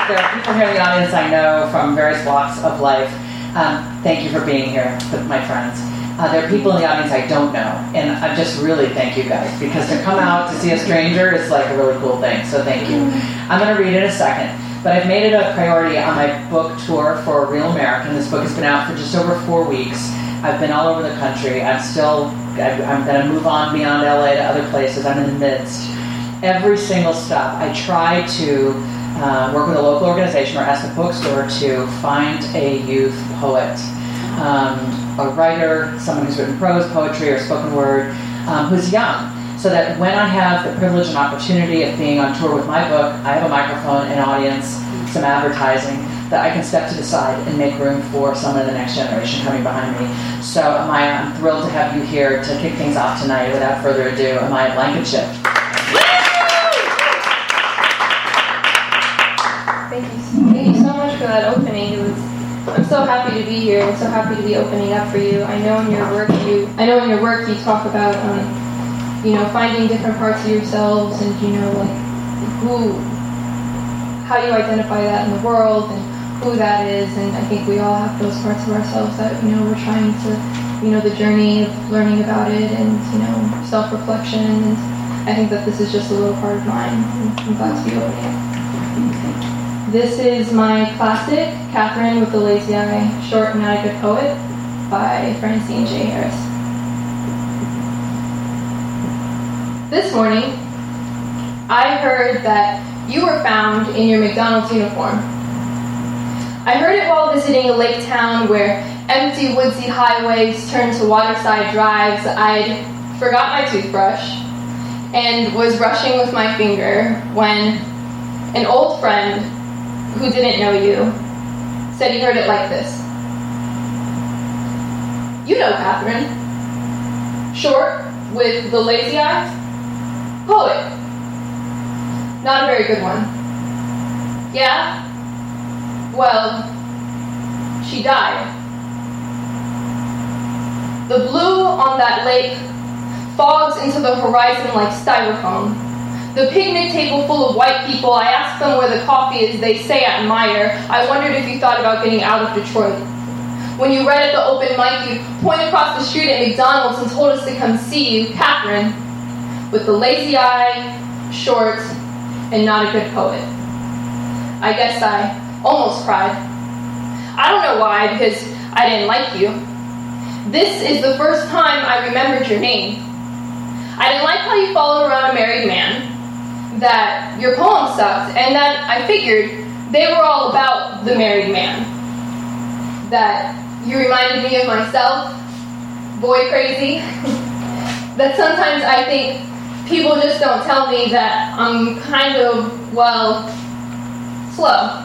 There are people here in the audience I know from various walks of life. Thank you for being here, my friends. There are people in the audience I don't know, and I just really thank you guys, because to come out to see a stranger is like a really cool thing, so thank you. I'm going to read in a second, but I've made it a priority on my book tour for Real American. This book has been out for just over 4 weeks. I've been all over the country. I'm going to move on beyond LA to other places. I'm in the midst. Every single stop, I try to work with a local organization or ask the bookstore to find a youth poet, a writer, someone who's written prose, poetry, or spoken word, who's young, so that when I have the privilege and opportunity of being on tour with my book, I have a microphone, an audience, some advertising, that I can step to the side and make room for someone of the next generation coming behind me. So I'm thrilled to have you here to kick things off tonight. Without further ado, Amaya Blankenship. Thank you so much for that opening. I'm so happy to be here. I'm so happy to be opening up for you. I know in your work you talk about finding different parts of yourselves and how you identify that in the world and who that is. And I think we all have those parts of ourselves that we're trying to the journey of learning about it and self-reflection. And I think that this is just a little part of mine. I'm glad to be opening up. This is my classic, Catherine with the Lazy Eye, Short and Not a Good Poet, by Francine J. Harris. This morning, I heard that you were found in your McDonald's uniform. I heard it while visiting a lake town where empty woodsy highways turned to waterside drives. I'd forgot my toothbrush and was brushing with my finger when an old friend who didn't know you said he heard it like this. You know Catherine. Short, with the lazy eye. Poet. Not a very good one. Yeah? Well, she died. The blue on that lake fogs into the horizon like styrofoam. The picnic table full of white people, I asked them where the coffee is, they say at Meyer. I wondered if you thought about getting out of Detroit. When you read at the open mic, you point across the street at McDonald's and told us to come see you, Catherine, with the lazy eye, short, and not a good poet. I guess I almost cried. I don't know why, because I didn't like you. This is the first time I remembered your name. I didn't like how you followed around a married man, that your poems sucked, and that I figured they were all about the married man. That you reminded me of myself, boy crazy. That sometimes I think people just don't tell me that I'm kind of, slow.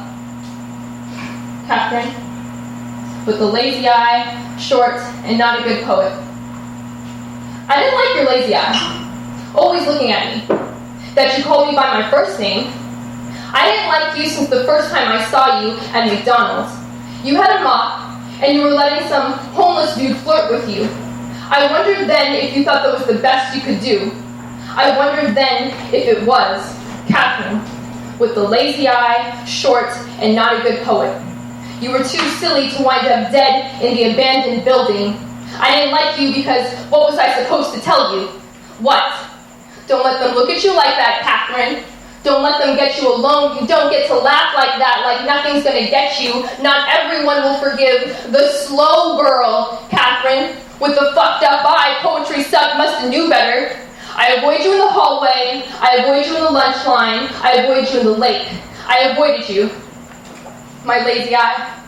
Catherine, with the lazy eye, short, and not a good poet. I didn't like your lazy eye, always looking at me. That you called me by my first name. I didn't like you since the first time I saw you at McDonald's. You had a mop, and you were letting some homeless dude flirt with you. I wondered then if you thought that was the best you could do. I wondered then if it was Catherine, with the lazy eye, short, and not a good poet. You were too silly to wind up dead in the abandoned building. I didn't like you because what was I supposed to tell you? What? Don't let them look at you like that, Catherine. Don't let them get you alone. You don't get to laugh like that, like nothing's gonna get you. Not everyone will forgive the slow girl, Catherine, with the fucked up eye. Poetry sucked, must have knew better. I avoid you in the hallway. I avoid you in the lunch line. I avoid you in the lake. I avoided you. My lazy eye.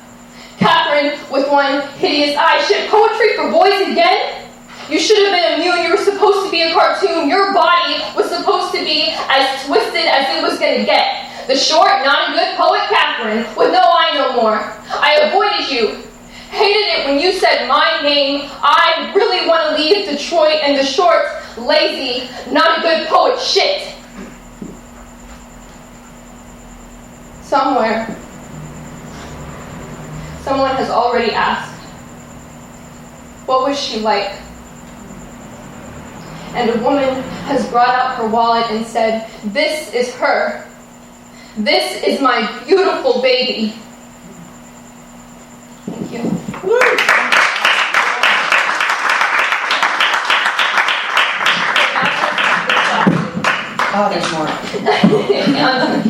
Catherine, with one hideous eye. Shit, poetry for boys again? You should have been immune. You were supposed to be a cartoon. Your body was supposed to be as twisted as it was going to get. The short, not a good poet, Catherine, with no eye no more. I avoided you. Hated it when you said my name. I really want to leave Detroit, and the short, lazy, not a good poet shit. Somewhere, someone has already asked, what was she like? And a woman has brought out her wallet and said, this is her. This is my beautiful baby. Thank you. Oh, there's more.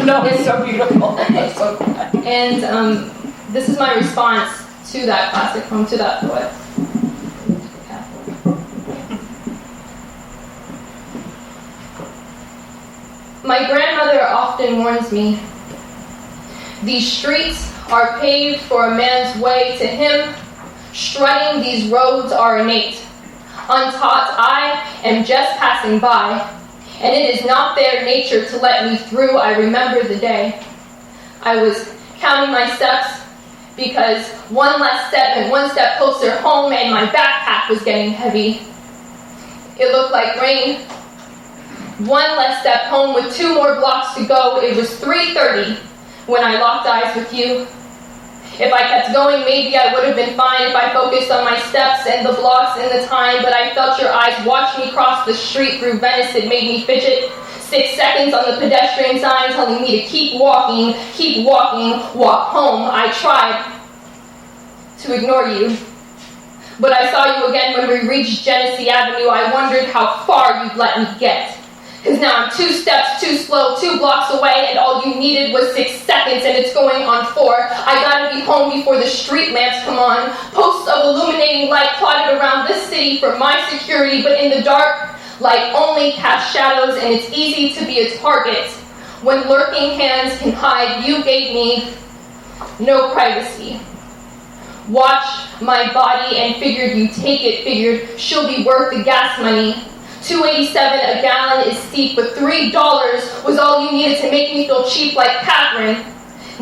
No, it's so beautiful. It's so cool. And this is my response to that classic poem, to that poet. My grandmother often warns me, these streets are paved for a man's way to him. Strutting these roads are innate. Untaught, I am just passing by, and it is not their nature to let me through. I remember the day I was counting my steps because one less step and one step closer home, and my backpack was getting heavy. It looked like rain. One less step home with 2 more blocks to go. It was 3:30 when I locked eyes with you. If I kept going, maybe I would have been fine if I focused on my steps and the blocks and the time, but I felt your eyes watch me cross the street through Venice. It made me fidget. 6 seconds on the pedestrian sign telling me to keep walking, walk home. I tried to ignore you, but I saw you again when we reached Genesee Avenue. I wondered how far you'd let me get. Because now I'm 2 steps too slow, 2 blocks away, and all you needed was 6 seconds, and it's going on 4. I gotta be home before the street lamps come on. Posts of illuminating light plotted around this city for my security, but in the dark, light only casts shadows, and it's easy to be a target. When lurking hands can hide, you gave me no privacy. Watched my body and figured you take it, figured she'll be worth the gas money. $2.87 a gallon is steep, but $3 was all you needed to make me feel cheap like Catherine.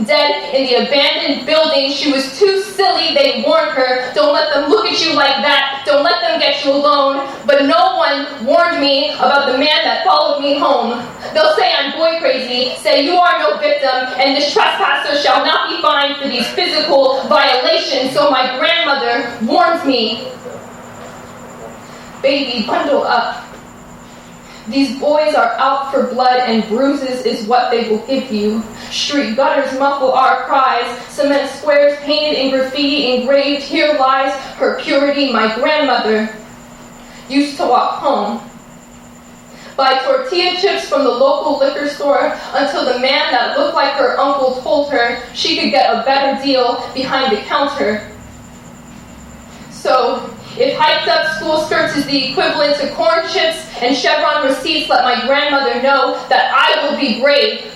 Dead in the abandoned building, she was too silly, they warned her. Don't let them look at you like that, don't let them get you alone. But no one warned me about the man that followed me home. They'll say I'm boy crazy, say you are no victim, and this trespasser shall not be fined for these physical violations. So my grandmother warns me, baby, bundle up. These boys are out for blood, and bruises is what they will give you. Street gutters muffle our cries. Cement squares painted in graffiti engraved, here lies her purity. My grandmother used to walk home, buy tortilla chips from the local liquor store until the man that looked like her uncle told her she could get a better deal behind the counter. So, if hiked up school skirts is the equivalent to corn chips and Chevron receipts, let my grandmother know that I will be brave.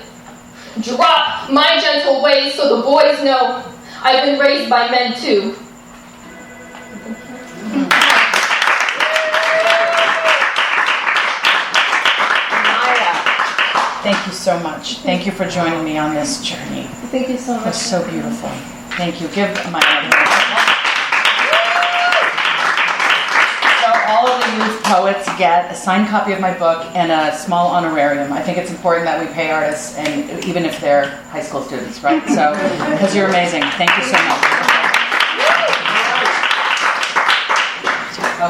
Drop my gentle ways so the boys know I've been raised by men too. Thank you so much. Thank you for joining me on this journey. Thank you so much. That's so beautiful. Thank you. Give my audience. All of the youth poets get a signed copy of my book and a small honorarium. I think it's important that we pay artists, and even if they're high school students, right? So, because you're amazing. Thank you so much.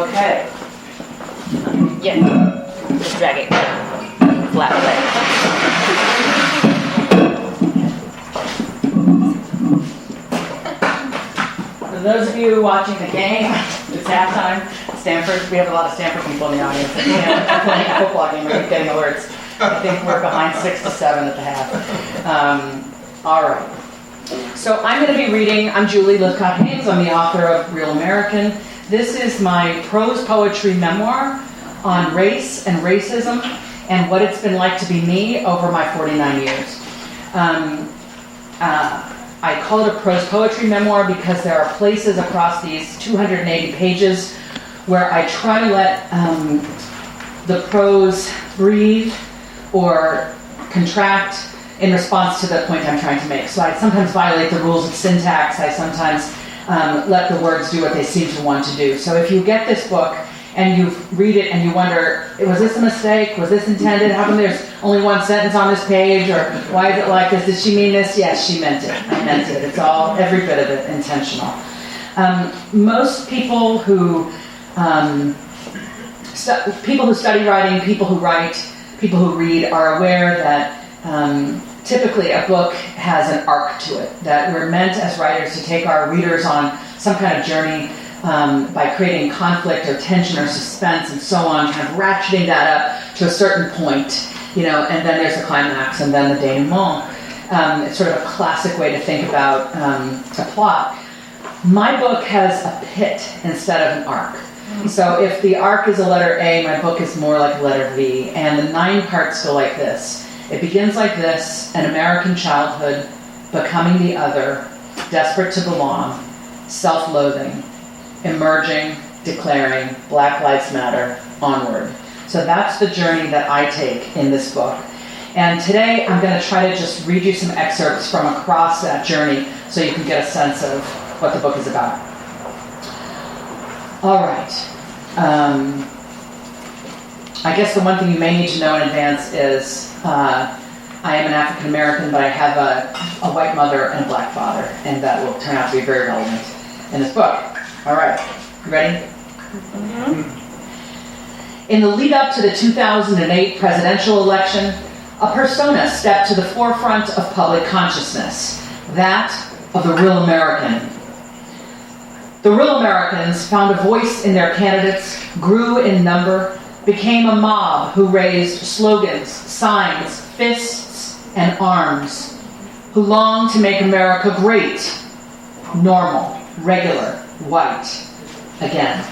Okay. Yeah. Just drag it flat For those of you watching the game, it's halftime. Stanford, we have a lot of Stanford people in the audience. We're playing a football game, we keep getting alerts. I think we're behind 6-7 at the half. All right. So I'm going to be reading, I'm Julie Lythcott-Haims, I'm the author of Real American. This is my prose poetry memoir on race and racism and what it's been like to be me over my 49 years. I call it a prose poetry memoir because there are places across these 280 pages where I try to let the prose breathe or contract in response to the point I'm trying to make. So I sometimes violate the rules of syntax. I sometimes let the words do what they seem to want to do. So if you get this book and you read it and you wonder, was this a mistake? Was this intended? How come there's only one sentence on this page? Or why is it like this? Did she mean this? Yes, she meant it. I meant it. It's all, every bit of it, intentional. Most people who people who study writing, people who write, people who read are aware that typically a book has an arc to it, that we're meant as writers to take our readers on some kind of journey by creating conflict or tension or suspense and so on, kind of ratcheting that up to a certain point, and then there's the climax and then the denouement. It's sort of a classic way to think about a plot. My book has a pit instead of an arc. So if the arc is a letter A, my book is more like a letter V, and the 9 parts go like this. It begins like this: an American childhood, becoming the other, desperate to belong, self-loathing, emerging, declaring, Black Lives Matter, onward. So that's the journey that I take in this book. And today I'm going to try to just read you some excerpts from across that journey so you can get a sense of what the book is about. All right. I guess the one thing you may need to know in advance is I am an African American, but I have a white mother and a black father, and that will turn out to be very relevant in this book. All right. You ready? Mm-hmm. In the lead up to the 2008 presidential election, a persona stepped to the forefront of public consciousness, that of the real American. The real Americans found a voice in their candidates, grew in number, became a mob who raised slogans, signs, fists, and arms, who longed to make America great, normal, regular, white, again.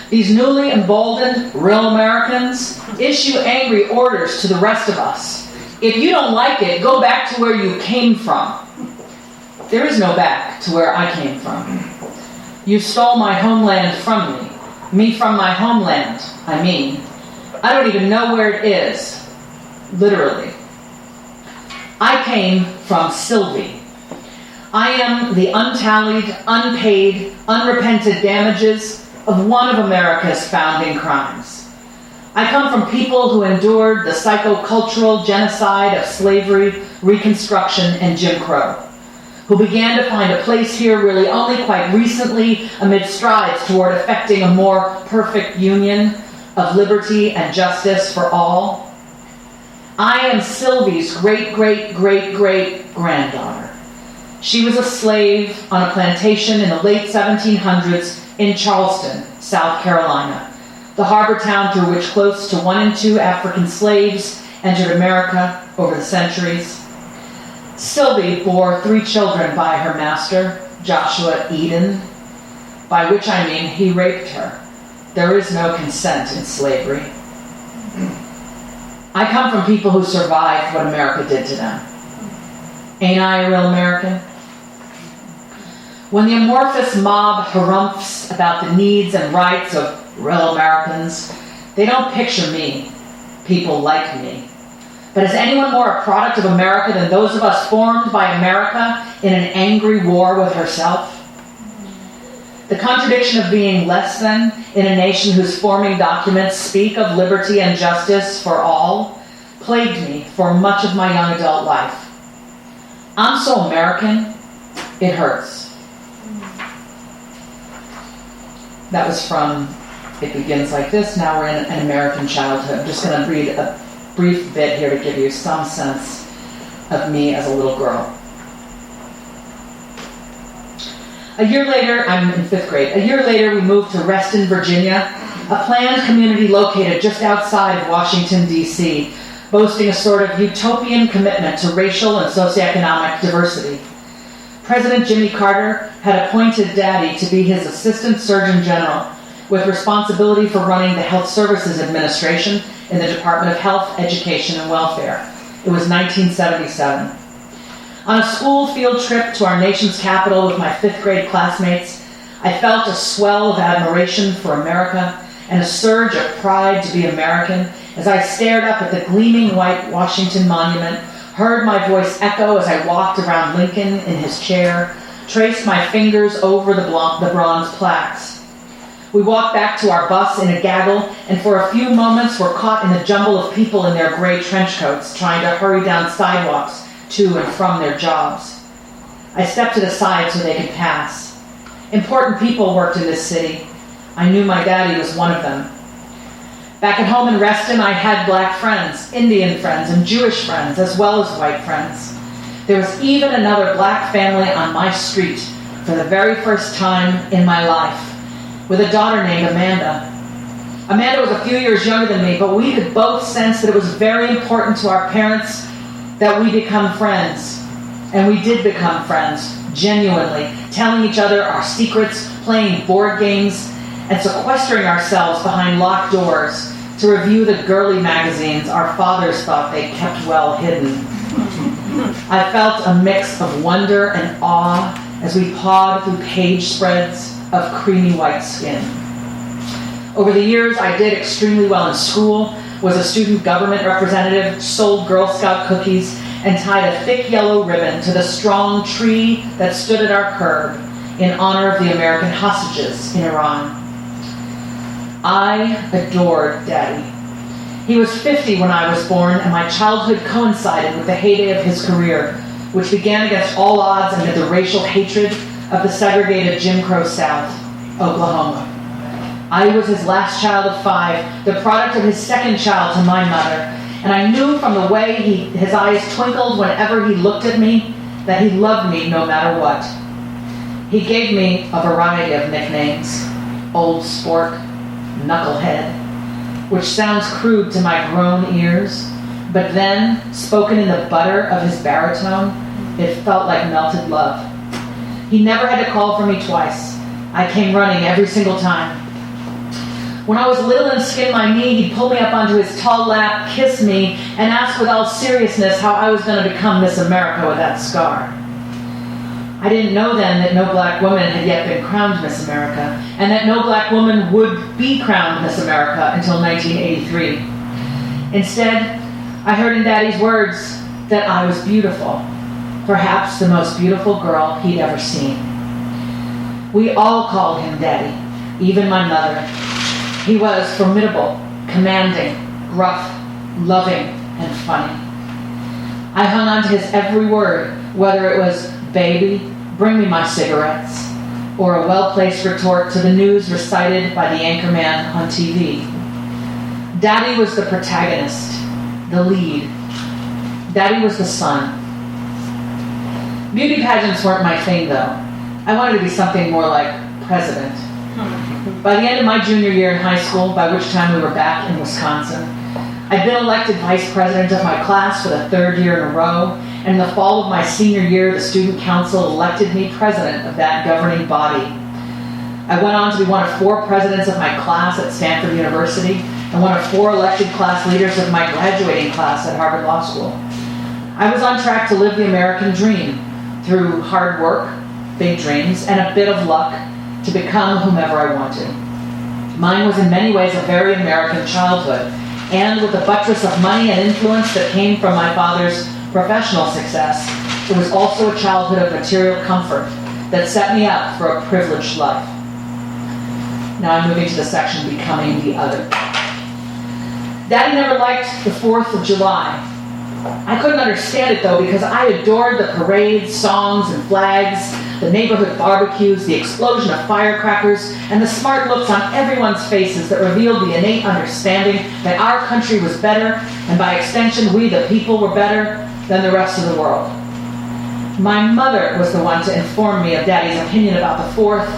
These newly emboldened real Americans issue angry orders to the rest of us. If you don't like it, go back to where you came from. There is no back to where I came from. You stole my homeland from me from my homeland, I mean. I don't even know where it is, literally. I came from Sylvie. I am the untallied, unpaid, unrepented damages of one of America's founding crimes. I come from people who endured the psychocultural genocide of slavery, Reconstruction, and Jim Crow, who began to find a place here really only quite recently amid strides toward effecting a more perfect union of liberty and justice for all. I am Sylvie's great-great-great-great-granddaughter. She was a slave on a plantation in the late 1700s in Charleston, South Carolina, the harbor town through which close to 1 in 2 African slaves entered America over the centuries. Sylvie bore 3 children by her master, Joshua Eden, by which I mean he raped her. There is no consent in slavery. I come from people who survived what America did to them. Ain't I a real American? When the amorphous mob harumphs about the needs and rights of real Americans, they don't picture me, people like me. But is anyone more a product of America than those of us formed by America in an angry war with herself? The contradiction of being less than in a nation whose forming documents speak of liberty and justice for all plagued me for much of my young adult life. I'm so American, it hurts. That was from It Begins Like This. Now we're in An American Childhood. I'm just going to read a brief bit here to give you some sense of me as a little girl. A year later, I'm in 5th grade. A year later, we moved to Reston, Virginia, a planned community located just outside of Washington, D.C., boasting a sort of utopian commitment to racial and socioeconomic diversity. President Jimmy Carter had appointed Daddy to be his Assistant Surgeon General, with responsibility for running the Health Services Administration in the Department of Health, Education, and Welfare. It was 1977. On a school field trip to our nation's capital with my 5th grade classmates, I felt a swell of admiration for America and a surge of pride to be American as I stared up at the gleaming white Washington Monument, heard my voice echo as I walked around Lincoln in his chair, traced my fingers over the bronze plaques. We walked back to our bus in a gaggle, and for a few moments were caught in the jumble of people in their gray trench coats trying to hurry down sidewalks to and from their jobs. I stepped to the side so they could pass. Important people worked in this city. I knew my daddy was one of them. Back at home in Reston, I had black friends, Indian friends, and Jewish friends, as well as white friends. There was even another black family on my street for the very first time in my life, with a daughter named Amanda. Amanda was a few years younger than me, but we could both sense that it was very important to our parents that we become friends. And we did become friends, genuinely, telling each other our secrets, playing board games, and sequestering ourselves behind locked doors to review the girly magazines our fathers thought they kept well hidden. I felt a mix of wonder and awe as we pawed through page spreads of creamy white skin. Over the years, I did extremely well in school, was a student government representative, sold Girl Scout cookies, and tied a thick yellow ribbon to the strong tree that stood at our curb in honor of the American hostages in Iran. I adored Daddy. He was 50 when I was born, and my childhood coincided with the heyday of his career, which began against all odds amid the racial hatred of the segregated Jim Crow South, Oklahoma. I was his last child of 5, the product of his second child to my mother, and I knew from the way his eyes twinkled whenever he looked at me that he loved me no matter what. He gave me a variety of nicknames: Old Spork, Knucklehead, which sounds crude to my grown ears, but then, spoken in the butter of his baritone, it felt like melted love. He never had to call for me twice. I came running every single time. When I was little and skinned my knee, he'd pull me up onto his tall lap, kiss me, and ask with all seriousness how I was going to become Miss America with that scar. I didn't know then that no black woman had yet been crowned Miss America, and that no black woman would be crowned Miss America until 1983. Instead, I heard in Daddy's words that I was beautiful, perhaps the most beautiful girl he'd ever seen. We all called him Daddy, even my mother. He was formidable, commanding, gruff, loving, and funny. I hung on to his every word, whether it was "baby, bring me my cigarettes," or a well-placed retort to the news recited by the anchorman on TV. Daddy was the protagonist, the lead. Daddy was the sun. Beauty pageants weren't my thing, though. I wanted to be something more like president. By the end of my junior year in high school, by which time we were back in Wisconsin, I'd been elected vice president of my class for the 3rd year in a row, and in the fall of my senior year, the student council elected me president of that governing body. I went on to be one of 4 presidents of my class at Stanford University, and one of 4 elected class leaders of my graduating class at Harvard Law School. I was on track to live the American dream through hard work, big dreams, and a bit of luck to become whomever I wanted. Mine was in many ways a very American childhood, and with the buttress of money and influence that came from my father's professional success, it was also a childhood of material comfort that set me up for a privileged life. Now I'm moving to the section Becoming the Other. Daddy never liked the 4th of July. I couldn't understand it, though, because I adored the parades, songs, and flags, the neighborhood barbecues, the explosion of firecrackers, and the smart looks on everyone's faces that revealed the innate understanding that our country was better, and by extension, we the people were better than the rest of the world. My mother was the one to inform me of Daddy's opinion about the 4th,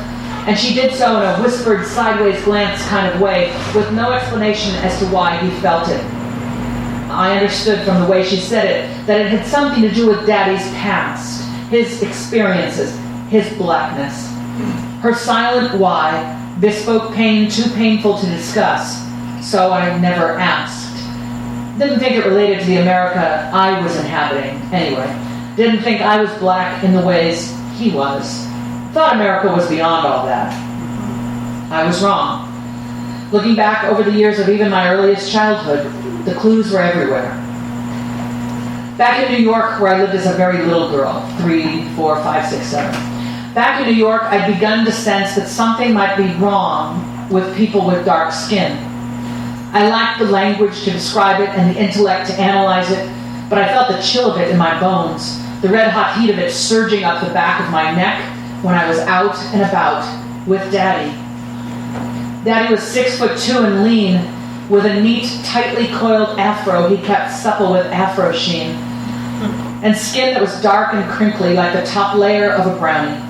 and she did so in a whispered, sideways glance kind of way, with no explanation as to why he felt it. I understood from the way she said it that it had something to do with Daddy's past, his experiences, his blackness. Her silent why bespoke pain too painful to discuss, so I never asked. Didn't think it related to the America I was inhabiting, anyway. Didn't think I was black in the ways he was. Thought America was beyond all that. I was wrong. Looking back over the years of even my earliest childhood, the clues were everywhere. Back in New York, where I lived as a very little girl, 3, 4, 5, 6, 7. Back in New York, I'd begun to sense that something might be wrong with people with dark skin. I lacked the language to describe it and the intellect to analyze it, but I felt the chill of it in my bones, the red-hot heat of it surging up the back of my neck when I was out and about with Daddy. Daddy was 6'2" and lean, with a neat, tightly coiled afro he kept supple with afro sheen, and skin that was dark and crinkly like the top layer of a brownie.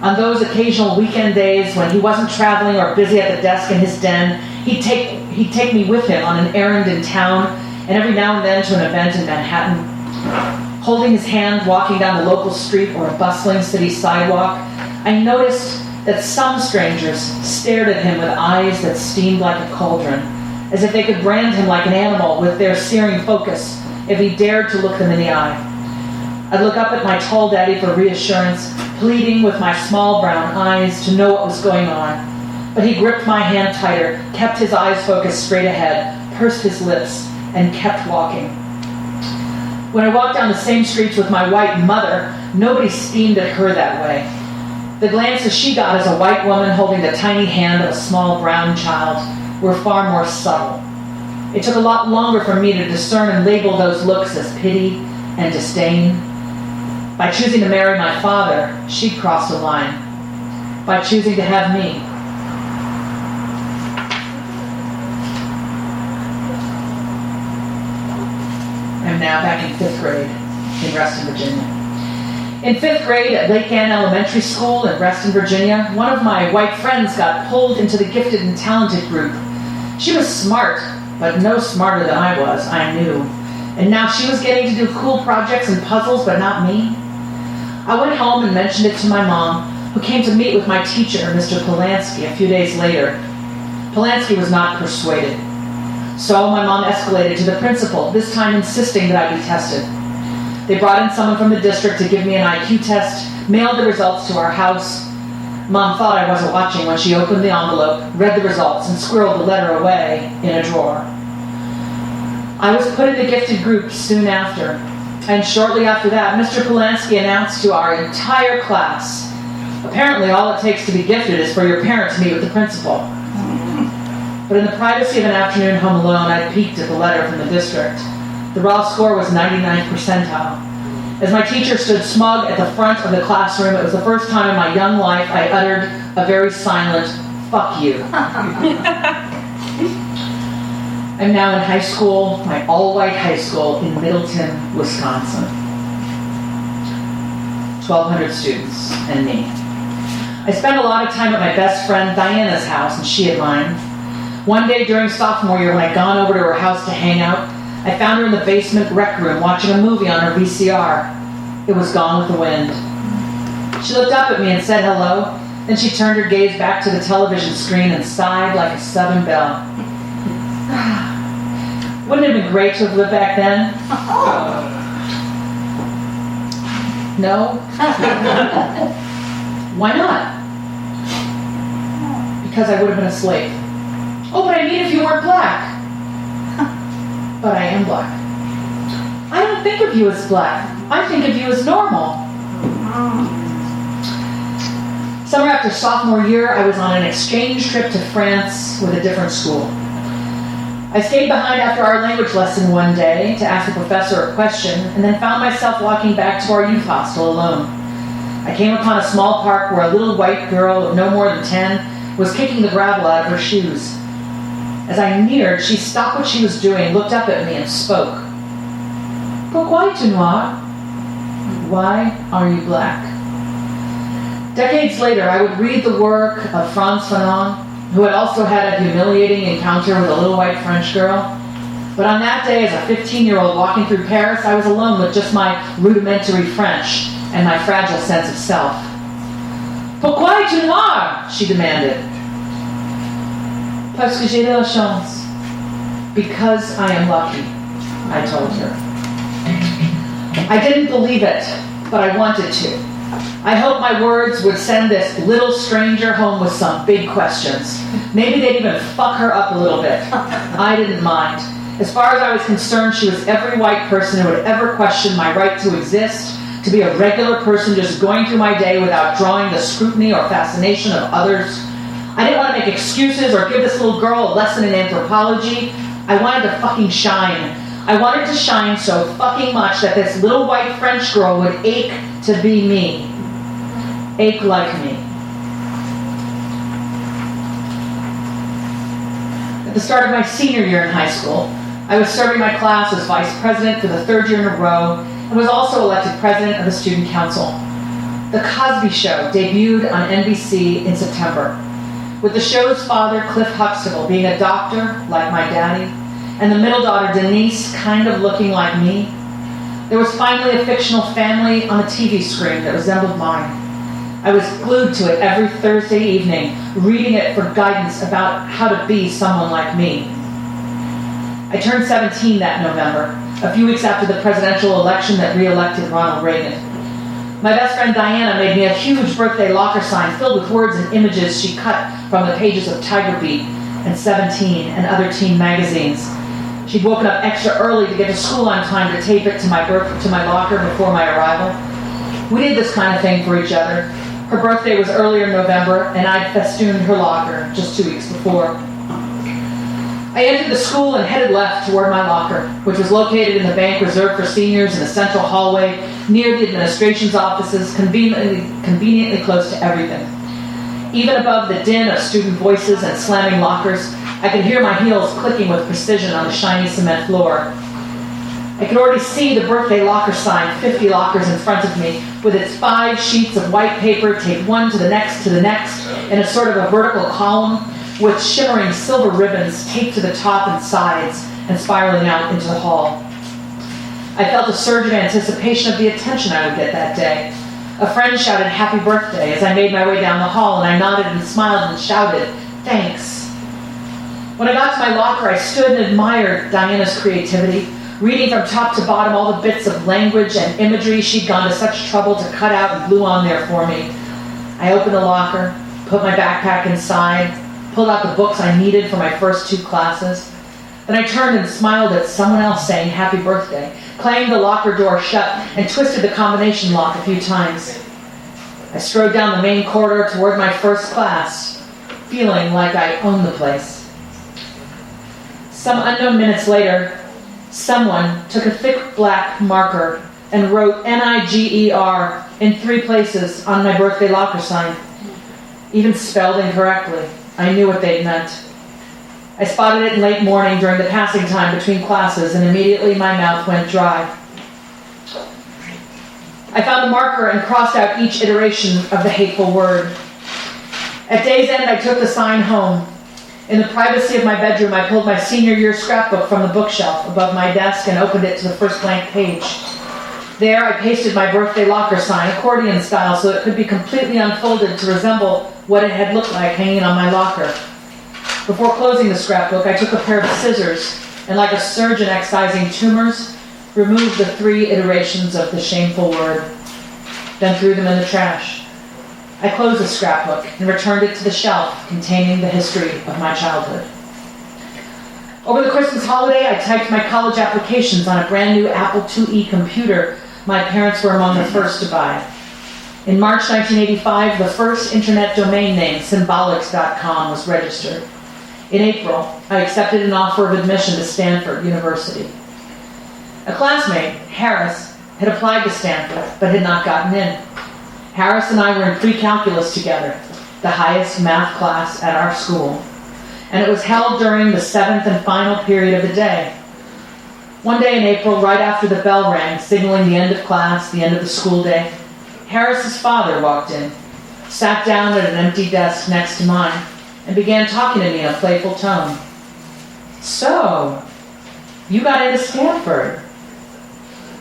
On those occasional weekend days when he wasn't traveling or busy at the desk in his den, he'd take me with him on an errand in town, and every now and then to an event in Manhattan. Holding his hand, walking down the local street or a bustling city sidewalk, I noticed that some strangers stared at him with eyes that steamed like a cauldron, as if they could brand him like an animal with their searing focus if he dared to look them in the eye. I'd look up at my tall daddy for reassurance, pleading with my small brown eyes to know what was going on. But he gripped my hand tighter, kept his eyes focused straight ahead, pursed his lips, and kept walking. When I walked down the same streets with my white mother, nobody steamed at her that way. The glances she got as a white woman holding the tiny hand of a small brown child were far more subtle. It took a lot longer for me to discern and label those looks as pity and disdain. By choosing to marry my father, she'd crossed a line. By choosing to have me, I'm now back in 5th grade in Reston, Virginia. In 5th grade at Lake Ann Elementary School in Reston, Virginia, one of my white friends got pulled into the gifted and talented group. She was smart, but no smarter than I was, I knew. And now she was getting to do cool projects and puzzles, but not me. I went home and mentioned it to my mom, who came to meet with my teacher, Mr. Polanski, a few days later. Polanski was not persuaded. So my mom escalated to the principal, this time insisting that I be tested. They brought in someone from the district to give me an IQ test, mailed the results to our house. Mom thought I wasn't watching when she opened the envelope, read the results, and squirreled the letter away in a drawer. I was put in the gifted group soon after, and shortly after that, Mr. Polanski announced to our entire class, apparently all it takes to be gifted is for your parent to meet with the principal. But in the privacy of an afternoon home alone, I peeked at the letter from the district. The raw score was 99th percentile. As my teacher stood smug at the front of the classroom, it was the first time in my young life I uttered a very silent, "fuck you." I'm now in high school, my all-white high school in Middleton, Wisconsin. 1,200 students and me. I spent a lot of time at my best friend Diana's house and she at mine. One day during sophomore year when I'd gone over to her house to hang out, I found her in the basement rec room watching a movie on her VCR. It was Gone with the Wind. She looked up at me and said hello, then she turned her gaze back to the television screen and sighed like a southern belle. Wouldn't it have been great to have lived back then? No? Why not? Because I would have been a slave. Oh, but I mean if you weren't black. But I am black. I don't think of you as black. I think of you as normal. Summer after sophomore year, I was on an exchange trip to France with a different school. I stayed behind after our language lesson one day to ask the professor a question, and then found myself walking back to our youth hostel alone. I came upon a small park where a little white girl of no more than 10 was kicking the gravel out of her shoes. As I neared, she stopped what she was doing, looked up at me, and spoke. "Pourquoi tu noir?" Why are you black? Decades later, I would read the work of Frantz Fanon, who had also had a humiliating encounter with a little white French girl. But on that day, as a 15-year-old walking through Paris, I was alone with just my rudimentary French and my fragile sense of self. "Pourquoi tu noir?" she demanded. "Parce que j'ai de la chance." Because I am lucky, I told her. I didn't believe it, but I wanted to. I hoped my words would send this little stranger home with some big questions. Maybe they'd even fuck her up a little bit. I didn't mind. As far as I was concerned, she was every white person who would ever question my right to exist, to be a regular person just going through my day without drawing the scrutiny or fascination of others. I didn't want to make excuses or give this little girl a lesson in anthropology. I wanted to fucking shine. I wanted to shine so fucking much that this little white French girl would ache to be me. Ache like me. At the start of my senior year in high school, I was serving my class as vice president for the third year in a row and was also elected president of the student council. The Cosby Show debuted on NBC in September, with the show's father, Cliff Huxtable, being a doctor like my daddy, and the middle daughter, Denise, kind of looking like me. There was finally a fictional family on the TV screen that resembled mine. I was glued to it every Thursday evening, reading it for guidance about how to be someone like me. I turned 17 that November, a few weeks after the presidential election that re-elected Ronald Reagan. My best friend Diana made me a huge birthday locker sign filled with words and images she cut from the pages of Tiger Beat and 17 and other teen magazines. She'd woken up extra early to get to school on time to tape it to my locker before my arrival. We did this kind of thing for each other. Her birthday was earlier in November, and I'd festooned her locker just 2 weeks before. I entered the school and headed left toward my locker, which was located in the bank reserved for seniors in a central hallway near the administration's offices, conveniently close to everything. Even above the din of student voices and slamming lockers, I could hear my heels clicking with precision on the shiny cement floor. I could already see the birthday locker sign, 50 lockers in front of me, with its 5 sheets of white paper taped one to the next, in a sort of a vertical column, with shimmering silver ribbons taped to the top and sides and spiraling out into the hall. I felt a surge of anticipation of the attention I would get that day. A friend shouted happy birthday as I made my way down the hall, and I nodded and smiled and shouted, thanks. When I got to my locker, I stood and admired Diana's creativity, reading from top to bottom all the bits of language and imagery she'd gone to such trouble to cut out and glue on there for me. I opened the locker, put my backpack inside, pulled out the books I needed for my first 2 classes. Then I turned and smiled at someone else saying happy birthday, clanged the locker door shut, and twisted the combination lock a few times. I strode down the main corridor toward my first class, feeling like I owned the place. Some unknown minutes later, someone took a thick black marker and wrote Niger in 3 places on my birthday locker sign, even spelled incorrectly. I knew what they'd meant. I spotted it in late morning during the passing time between classes, and immediately my mouth went dry. I found the marker and crossed out each iteration of the hateful word. At day's end, I took the sign home. In the privacy of my bedroom, I pulled my senior year scrapbook from the bookshelf above my desk and opened it to the first blank page. There, I pasted my birthday locker sign, accordion style, so it could be completely unfolded to resemble what it had looked like hanging on my locker. Before closing the scrapbook, I took a pair of scissors and, like a surgeon excising tumors, removed the 3 iterations of the shameful word, then threw them in the trash. I closed the scrapbook and returned it to the shelf containing the history of my childhood. Over the Christmas holiday, I typed my college applications on a brand new Apple IIe computer my parents were among the first to buy. In March 1985, the first internet domain name, symbolics.com, was registered. In April, I accepted an offer of admission to Stanford University. A classmate, Harris, had applied to Stanford, but had not gotten in. Harris and I were in pre-calculus together, the highest math class at our school, and it was held during the 7th and final period of the day. One day in April, right after the bell rang, signaling the end of class, the end of the school day, Harris's father walked in, sat down at an empty desk next to mine, and began talking to me in a playful tone. So, you got into Stanford?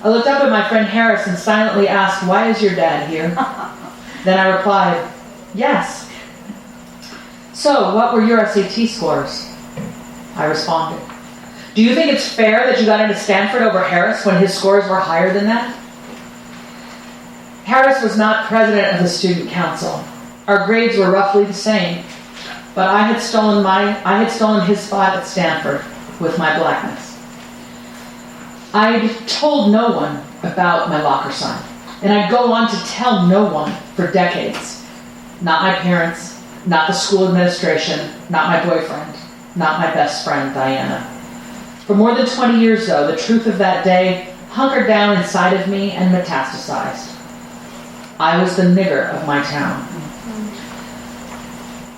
I looked up at my friend Harris and silently asked, why is your dad here? Then I replied, yes. So, what were your SAT scores? I responded, do you think it's fair that you got into Stanford over Harris when his scores were higher than that? Harris was not president of the student council. Our grades were roughly the same, but I had stolen his spot at Stanford with my blackness. I'd told no one about my locker sign, and I'd go on to tell no one for decades. Not my parents, not the school administration, not my boyfriend, not my best friend, Diana. For more than 20 years, though, the truth of that day hunkered down inside of me and metastasized. I was the nigger of my town.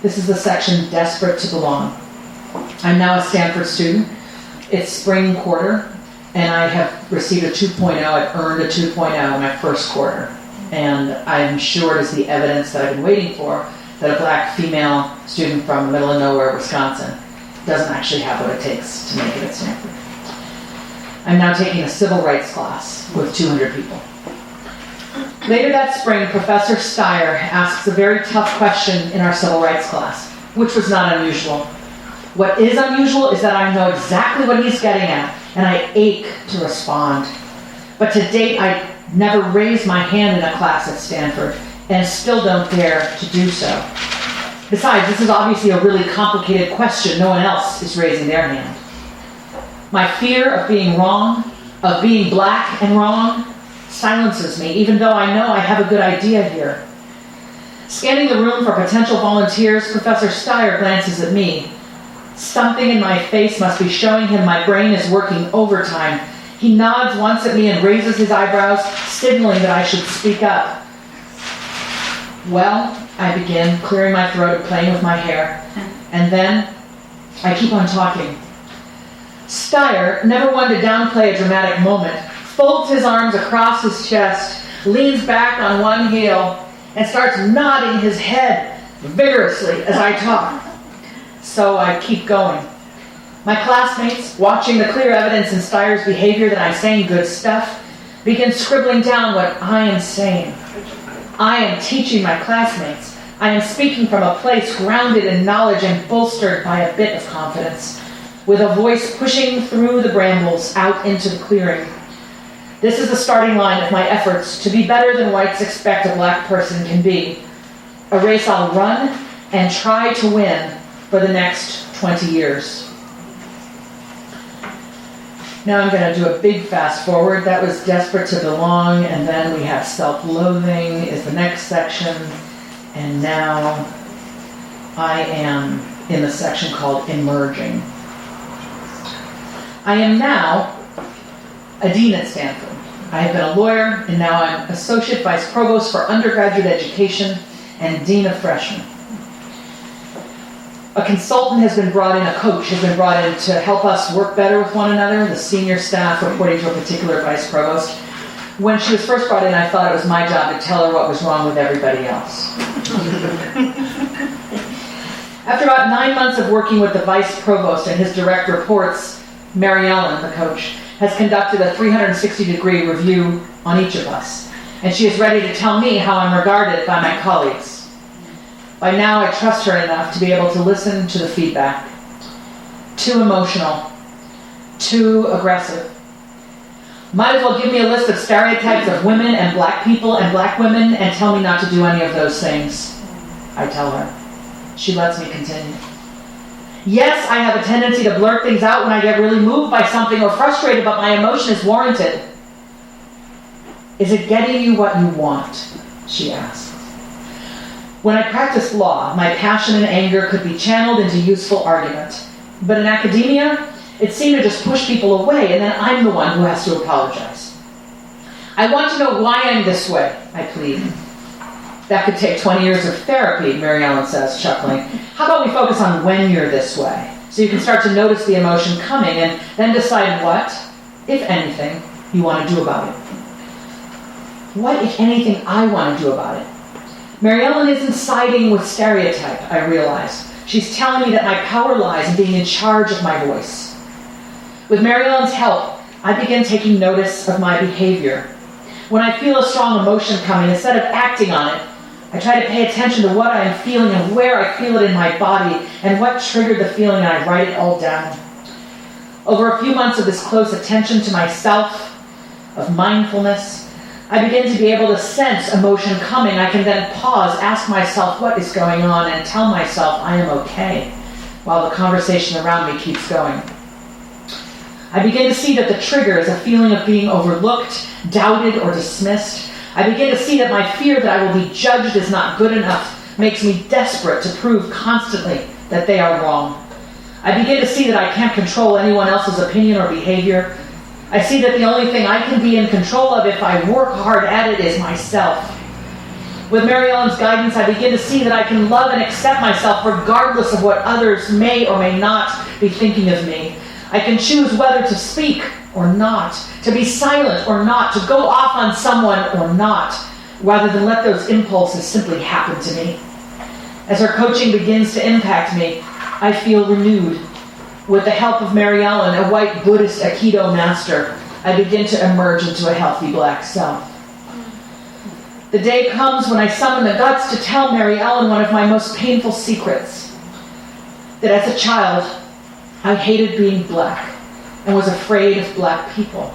This is the section desperate to belong. I'm now a Stanford student. It's spring quarter, and I have received a 2.0. I've earned a 2.0 in my first quarter. And I'm sure it is the evidence that I've been waiting for, that a black female student from the middle of nowhere, Wisconsin, doesn't actually have what it takes to make it at Stanford. I'm now taking a civil rights class with 200 people. Later that spring, Professor Steyer asks a very tough question in our civil rights class, which was not unusual. What is unusual is that I know exactly what he's getting at, and I ache to respond. But to date, I never raised my hand in a class at Stanford, and still don't dare to do so. Besides, this is obviously a really complicated question. No one else is raising their hand. My fear of being wrong, of being black and wrong, silences me, even though I know I have a good idea here. Scanning the room for potential volunteers, Professor Steyer glances at me. Something in my face must be showing him my brain is working overtime. He nods once at me and raises his eyebrows, signaling that I should speak up. Well, I begin, clearing my throat and playing with my hair. And then I keep on talking. Steyer, never one to downplay a dramatic moment, folds his arms across his chest, leans back on one heel, and starts nodding his head vigorously as I talk. So I keep going. My classmates, watching the clear evidence in Steyer's behavior that I'm saying good stuff, begin scribbling down what I am saying. I am teaching my classmates. I am speaking from a place grounded in knowledge and bolstered by a bit of confidence, with a voice pushing through the brambles out into the clearing. This is the starting line of my efforts to be better than whites expect a black person can be. A race I'll run and try to win for the next 20 years. Now I'm going to do a big fast forward. That was desperate to belong, and then we have self-loathing is the next section, and now I am in the section called emerging. I am now a dean at Stanford. I have been a lawyer, and now I'm associate vice provost for undergraduate education and dean of freshmen. A consultant has been brought in, a coach has been brought in to help us work better with one another, the senior staff reporting to a particular vice provost. When she was first brought in, I thought it was my job to tell her what was wrong with everybody else. After about 9 months of working with the vice provost and his direct reports, Mary Ellen, the coach, has conducted a 360-degree review on each of us, and she is ready to tell me how I'm regarded by my colleagues. By now, I trust her enough to be able to listen to the feedback. Too emotional. Too aggressive. Might as well give me a list of stereotypes of women and black people and black women and tell me not to do any of those things. I tell her. She lets me continue. Yes, I have a tendency to blurt things out when I get really moved by something or frustrated, but my emotion is warranted. Is it getting you what you want? She asks. When I practiced law, my passion and anger could be channeled into useful argument. But in academia, it seemed to just push people away, and then I'm the one who has to apologize. I want to know why I'm this way, I plead. That could take 20 years of therapy, Mary Ellen says, chuckling. How about we focus on when you're this way, so you can start to notice the emotion coming and then decide what, if anything, you want to do about it. What, if anything, I want to do about it? Mary Ellen isn't siding with stereotype, I realize. She's telling me that my power lies in being in charge of my voice. With Mary Ellen's help, I begin taking notice of my behavior. When I feel a strong emotion coming, instead of acting on it, I try to pay attention to what I am feeling and where I feel it in my body and what triggered the feeling, and I write it all down. Over a few months of this close attention to myself, of mindfulness, I begin to be able to sense emotion coming. I can then pause, ask myself what is going on, and tell myself I am okay, while the conversation around me keeps going. I begin to see that the trigger is a feeling of being overlooked, doubted, or dismissed. I begin to see that my fear that I will be judged as not good enough makes me desperate to prove constantly that they are wrong. I begin to see that I can't control anyone else's opinion or behavior. I see that the only thing I can be in control of if I work hard at it is myself. With Mary Ellen's guidance, I begin to see that I can love and accept myself regardless of what others may or may not be thinking of me. I can choose whether to speak or not, to be silent or not, to go off on someone or not, rather than let those impulses simply happen to me. As her coaching begins to impact me, I feel renewed. With the help of Mary Ellen, a white Buddhist Aikido master, I begin to emerge into a healthy black self. The day comes when I summon the guts to tell Mary Ellen one of my most painful secrets. That as a child, I hated being black and was afraid of black people.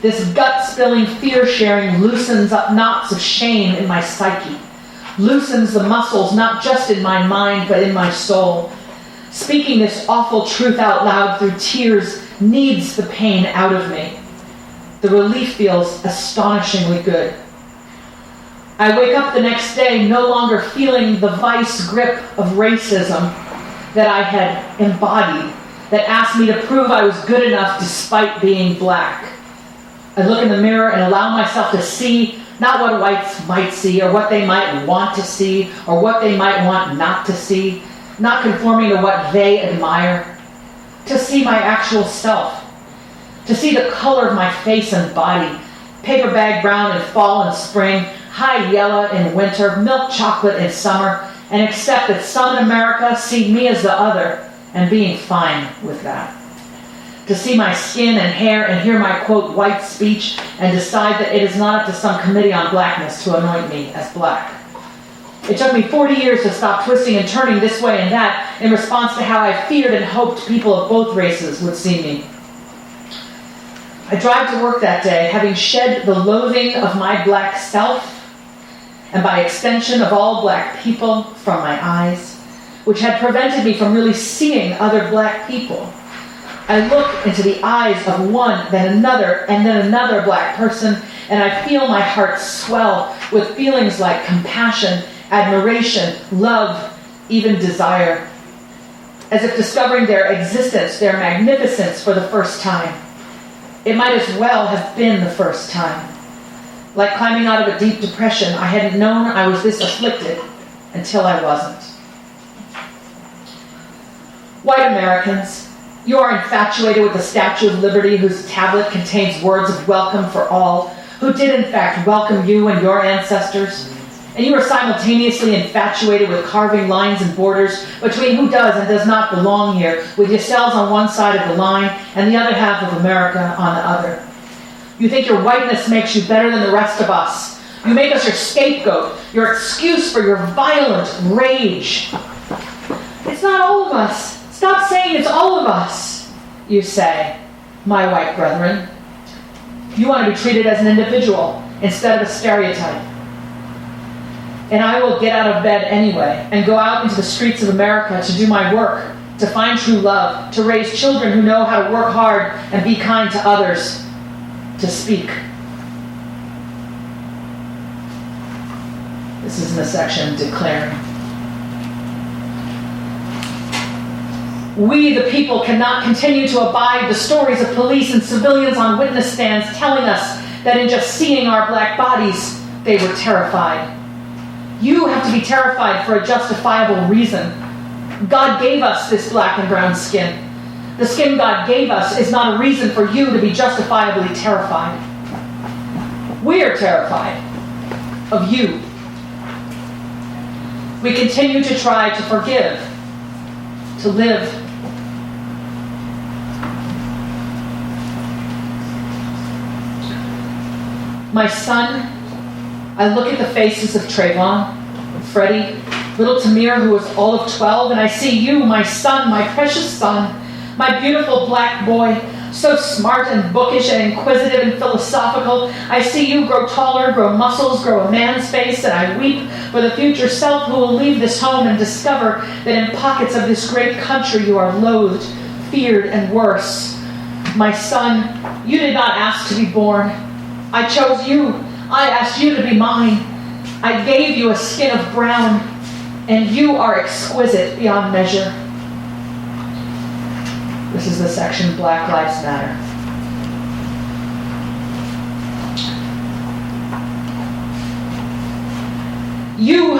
This gut-spilling, fear-sharing loosens up knots of shame in my psyche, loosens the muscles not just in my mind but in my soul. Speaking this awful truth out loud through tears kneads the pain out of me. The relief feels astonishingly good. I wake up the next day no longer feeling the vice grip of racism that I had embodied, that asked me to prove I was good enough despite being black. I look in the mirror and allow myself to see not what whites might see or what they might want to see or what they might want not to see, not conforming to what they admire, to see my actual self, to see the color of my face and body, paper bag brown in fall and spring, high yellow in winter, milk chocolate in summer, and accept that some in America see me as the other and being fine with that. To see my skin and hair and hear my, quote, white speech and decide that it is not up to some committee on blackness to anoint me as black. It took me 40 years to stop twisting and turning this way and that in response to how I feared and hoped people of both races would see me. I drive to work that day having shed the loathing of my black self and by extension of all black people from my eyes, which had prevented me from really seeing other black people. I look into the eyes of one, then another black person, and I feel my heart swell with feelings like compassion, admiration, love, even desire, as if discovering their existence, their magnificence for the first time. It might as well have been the first time. Like climbing out of a deep depression, I hadn't known I was this afflicted until I wasn't. White Americans, you are infatuated with the Statue of Liberty whose tablet contains words of welcome for all, who did in fact welcome you and your ancestors. And you are simultaneously infatuated with carving lines and borders between who does and does not belong here, with yourselves on one side of the line and the other half of America on the other. You think your whiteness makes you better than the rest of us. You make us your scapegoat, your excuse for your violent rage. It's not all of us. Stop saying it's all of us, you say, my white brethren. You want to be treated as an individual instead of a stereotype. And I will get out of bed anyway and go out into the streets of America to do my work, to find true love, to raise children who know how to work hard and be kind to others, to speak. This is in the section declaring. We, the people, cannot continue to abide the stories of police and civilians on witness stands telling us that in just seeing our black bodies, they were terrified. You have to be terrified for a justifiable reason. God gave us this black and brown skin. The skin God gave us is not a reason for you to be justifiably terrified. We are terrified of you. We continue to try to forgive, to live. My son, I look at the faces of Trayvon, Freddie, little Tamir, who was all of 12, and I see you, my son, my precious son, my beautiful black boy, so smart and bookish and inquisitive and philosophical. I see you grow taller, grow muscles, grow a man's face, and I weep for the future self who will leave this home and discover that in pockets of this great country you are loathed, feared, and worse. My son, you did not ask to be born. I chose you. I asked you to be mine. I gave you a skin of brown, and you are exquisite beyond measure. This is the section Black Lives Matter. You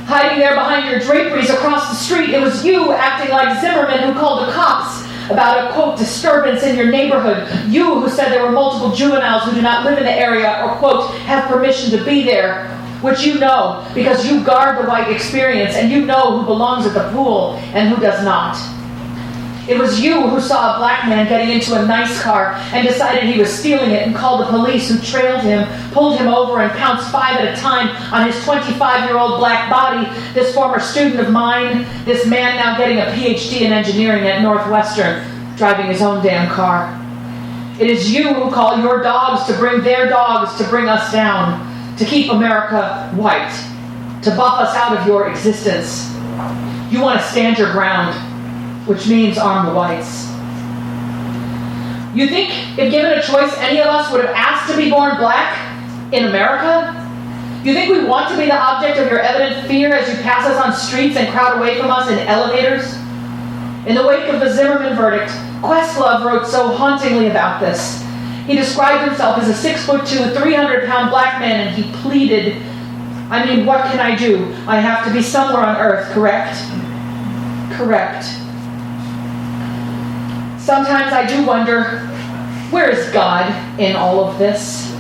hiding there behind your draperies across the street. It was you acting like Zimmerman who called the cops about a, quote, disturbance in your neighborhood. You who said there were multiple juveniles who do not live in the area or, quote, have permission to be there, which you know because you guard the white experience and you know who belongs at the pool and who does not. It was you who saw a black man getting into a nice car and decided he was stealing it and called the police, who trailed him, pulled him over, and pounced 5 at a time on his 25-year-old black body. This former student of mine, this man now getting a PhD in engineering at Northwestern, driving his own damn car. It is you who call your dogs to bring their dogs to bring us down, to keep America white, to buff us out of your existence. You want to stand your ground, which means arm the whites. You think if given a choice, any of us would have asked to be born black in America? You think we want to be the object of your evident fear as you pass us on streets and crowd away from us in elevators? In the wake of the Zimmerman verdict, Questlove wrote so hauntingly about this. He described himself as a 6'2", 300-pound black man, and he pleaded, I mean, what can I do? I have to be somewhere on earth, correct? Correct. Sometimes I do wonder, where is God in all of this?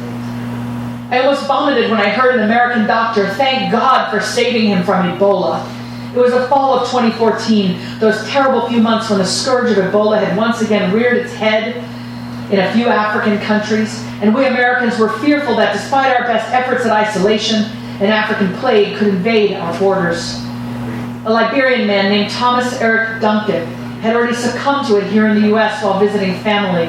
I almost vomited when I heard an American doctor thank God for saving him from Ebola. It was the fall of 2014, those terrible few months when the scourge of Ebola had once again reared its head in a few African countries, and we Americans were fearful that despite our best efforts at isolation, an African plague could invade our borders. A Liberian man named Thomas Eric Duncan had already succumbed to it here in the U.S. while visiting family,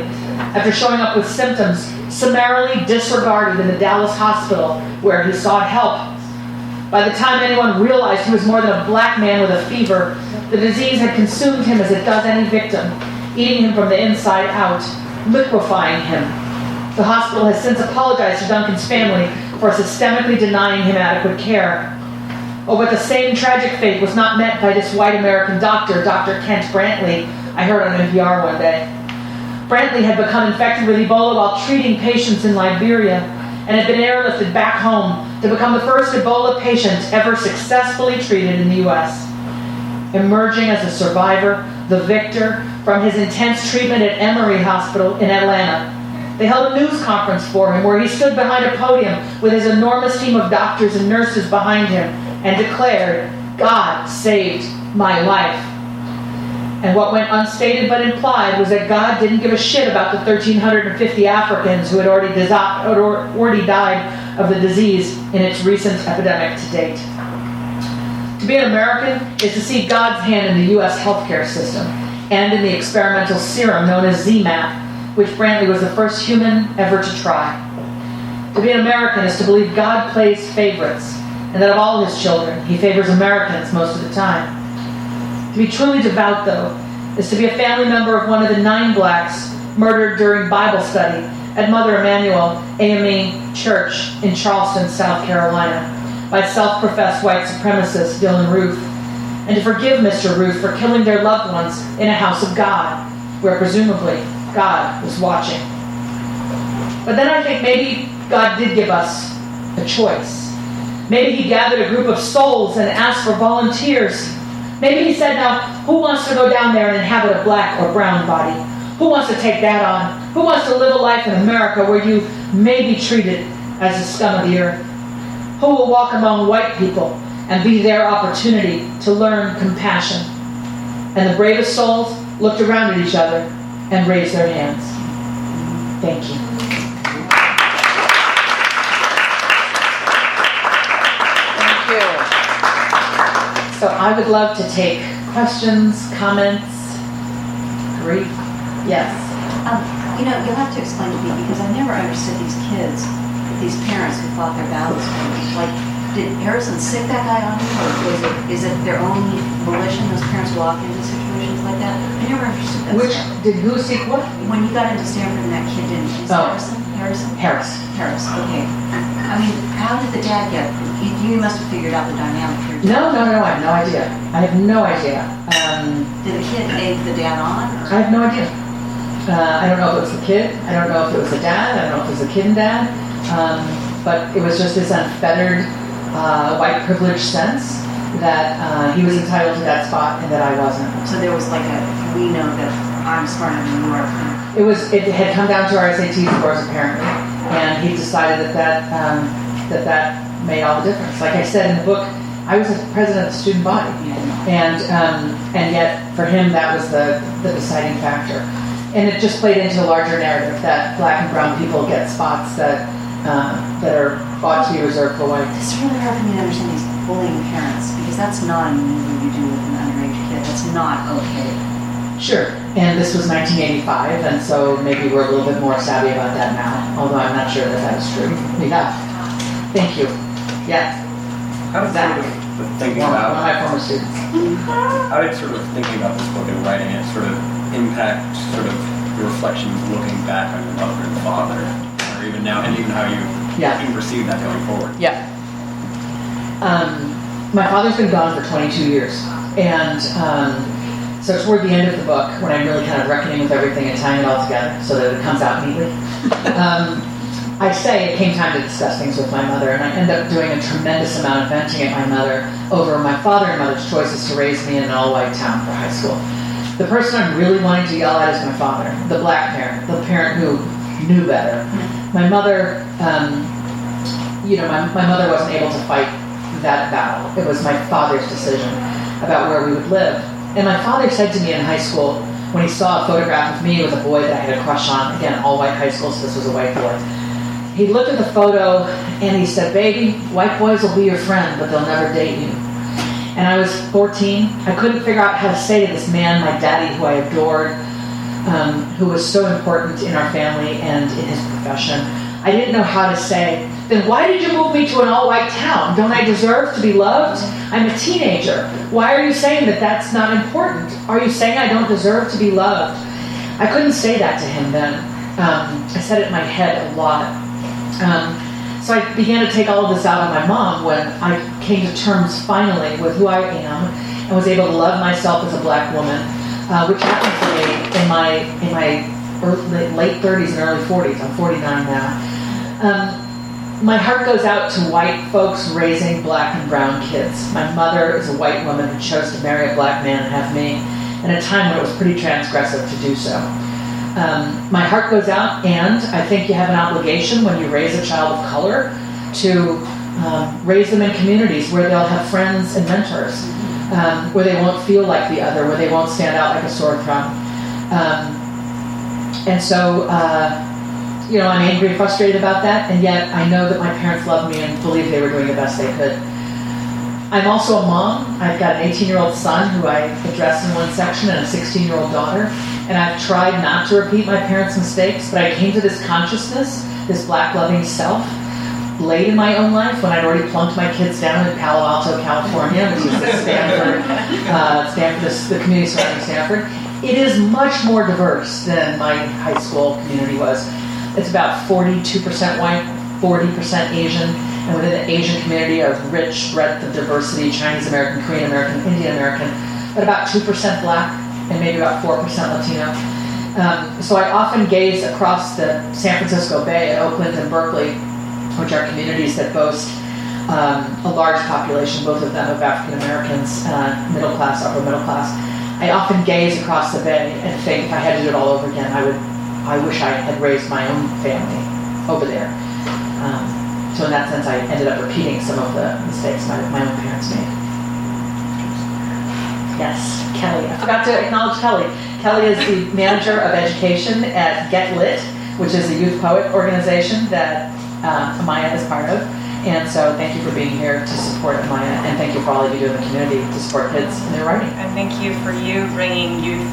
after showing up with symptoms summarily disregarded in the Dallas hospital where he sought help. By the time anyone realized he was more than a black man with a fever, the disease had consumed him as it does any victim, eating him from the inside out, liquefying him. The hospital has since apologized to Duncan's family for systemically denying him adequate care. Oh, but the same tragic fate was not met by this white American doctor, Dr. Kent Brantley, I heard on NPR one day. Brantley had become infected with Ebola while treating patients in Liberia and had been airlifted back home to become the first Ebola patient ever successfully treated in the U.S. Emerging as a survivor, the victor, from his intense treatment at Emory Hospital in Atlanta, they held a news conference for him where he stood behind a podium with his enormous team of doctors and nurses behind him and declared, God saved my life. And what went unstated but implied was that God didn't give a shit about the 1,350 Africans who had already died of the disease in its recent epidemic to date. To be an American is to see God's hand in the U.S. healthcare system and in the experimental serum known as ZMapp, which Brantley was the first human ever to try. To be an American is to believe God plays favorites, and that of all his children, he favors Americans most of the time. To be truly devout, though, is to be a family member of one of the 9 blacks murdered during Bible study at Mother Emanuel AME Church in Charleston, South Carolina, by self-professed white supremacist Dylan Roof, and to forgive Mr. Roof for killing their loved ones in a house of God, where presumably God was watching. But then I think maybe God did give us a choice. Maybe he gathered a group of souls and asked for volunteers. Maybe he said, now, who wants to go down there and inhabit a black or brown body? Who wants to take that on? Who wants to live a life in America where you may be treated as the scum of the earth? Who will walk among white people and be their opportunity to learn compassion? And the bravest souls looked around at each other and raised their hands. Thank you. So I would love to take questions, comments, grief. Yes. You'll have to explain to me because I never understood these kids, these parents who fought their battles for them. Like, did Harrison sick that guy on him, or is it their own volition? Those parents walk into situations like that. I never understood that. Did who seek what? When you got into Stanford and that kid didn't. Harris. Okay. I mean, how did the dad get? You must have figured out the dynamic here. No, I have no idea. I have no idea. Did the kid egg the dad on? Or? I have no idea. I don't know if it was the kid. I don't know if it was the dad. I don't know if it was the kid and dad. But it was just this unfettered white privilege sense that he was entitled to that spot and that I wasn't. So there was like we know that I'm smarter than you are. It had come down to our SAT scores apparently, and he decided that made all the difference. Like I said in the book, I was the president of the student body, and yet for him that was the deciding factor. And it just played into a larger narrative that black and brown people get spots that are ought to be reserved for white. It's really hard for me to understand these bullying parents, because that's not a movie you do with an underage kid. That's not okay. Sure, and this was 1985, and so maybe we're a little bit more savvy about that now, although I'm not sure that is true. Yeah. Thank you. Yeah. I was sort of thinking One of about my former students. how did sort of thinking about this book and writing it sort of impact sort of your reflections looking back on your mother and father, or even now, and even how you perceive that going forward. Yeah. My father's been gone for 22 years, and so toward the end of the book, when I'm really kind of reckoning with everything and tying it all together so that it comes out neatly, I say it came time to discuss things with my mother, and I end up doing a tremendous amount of venting at my mother over my father and mother's choices to raise me in an all-white town for high school. The person I'm really wanting to yell at is my father, the black parent, the parent who knew better. My mother, my mother wasn't able to fight that battle. It was my father's decision about where we would live. And my father said to me in high school, when he saw a photograph of me with a boy that I had a crush on, again, all-white high school, so this was a white boy, he looked at the photo and he said, "Baby, white boys will be your friend, but they'll never date you." And I was 14. I couldn't figure out how to say to this man, my daddy, who I adored, who was so important in our family and in his profession, I didn't know how to say, "Then why did you move me to an all-white town? Don't I deserve to be loved? I'm a teenager. Why are you saying that that's not important? Are you saying I don't deserve to be loved?" I couldn't say that to him then. I said it in my head a lot. So I began to take all of this out on my mom when I came to terms finally with who I am and was able to love myself as a black woman, which happened for me in my late 30s and early 40s. I'm 49 now. My heart goes out to white folks raising black and brown kids. My mother is a white woman who chose to marry a black man and have me in a time when it was pretty transgressive to do so. My heart goes out, and I think you have an obligation when you raise a child of color to raise them in communities where they'll have friends and mentors, where they won't feel like the other, where they won't stand out like a sore thumb. And so, I'm angry and frustrated about that, and yet I know that my parents loved me and believed they were doing the best they could. I'm also a mom. I've got an 18-year-old son who I addressed in one section and a 16-year-old daughter. And I've tried not to repeat my parents' mistakes, but I came to this consciousness, this black-loving self, late in my own life when I'd already plunked my kids down in Palo Alto, California, which is the community surrounding Stanford. It is much more diverse than my high school community was. It's about 42% white, 40% Asian, and within the Asian community, a rich breadth of diversity, Chinese American, Korean American, Indian American, but about 2% black, and maybe about 4% Latino. So I often gaze across the San Francisco Bay at Oakland and Berkeley, which are communities that boast a large population, both of them of African Americans, middle class, upper middle class. I often gaze across the Bay and think if I had to do it all over again, I wish I had raised my own family over there. So in that sense, I ended up repeating some of the mistakes my own parents made. Yes, Kelly. I forgot to acknowledge Kelly. Kelly is the manager of education at Get Lit, which is a youth poet organization that Amaya is part of. And so thank you for being here to support Amaya, and thank you for all that you do in the community to support kids in their writing. And thank you for you bringing youth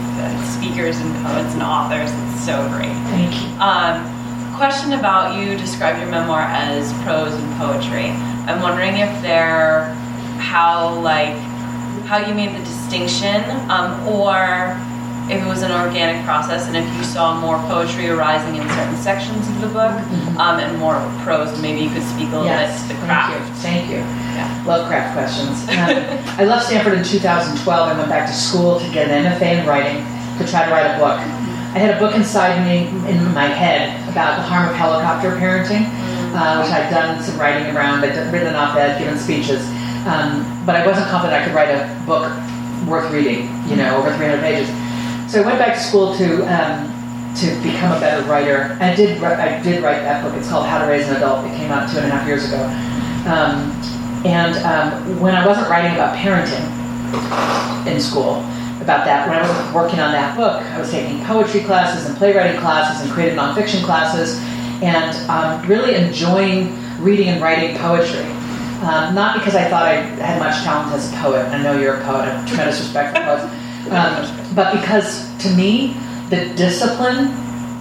speakers and poets and authors. It's so great. Thank you. Question about you describe your memoir as prose and poetry. I'm wondering if how you made the distinction, or if it was an organic process, and if you saw more poetry arising in certain sections of the book, and more prose. Maybe you could speak a little bit to the craft. Thank you. Yeah. Love craft questions. I left Stanford in 2012 and went back to school to get an MFA in writing to try to write a book. I had a book inside me, in my head, about the harm of helicopter parenting, which I'd done some writing around. I'd written an op-ed, given speeches, but I wasn't confident I could write a book worth reading, over 300 pages. So I went back to school to become a better writer. I did write that book. It's called How to Raise an Adult. It came out 2.5 years ago. When I wasn't writing about parenting in school, about that, when I was working on that book, I was taking poetry classes and playwriting classes and creative nonfiction classes, and really enjoying reading and writing poetry. Not because I thought I had much talent as a poet. I know you're a poet. I have tremendous respect for poets. But because, to me, the discipline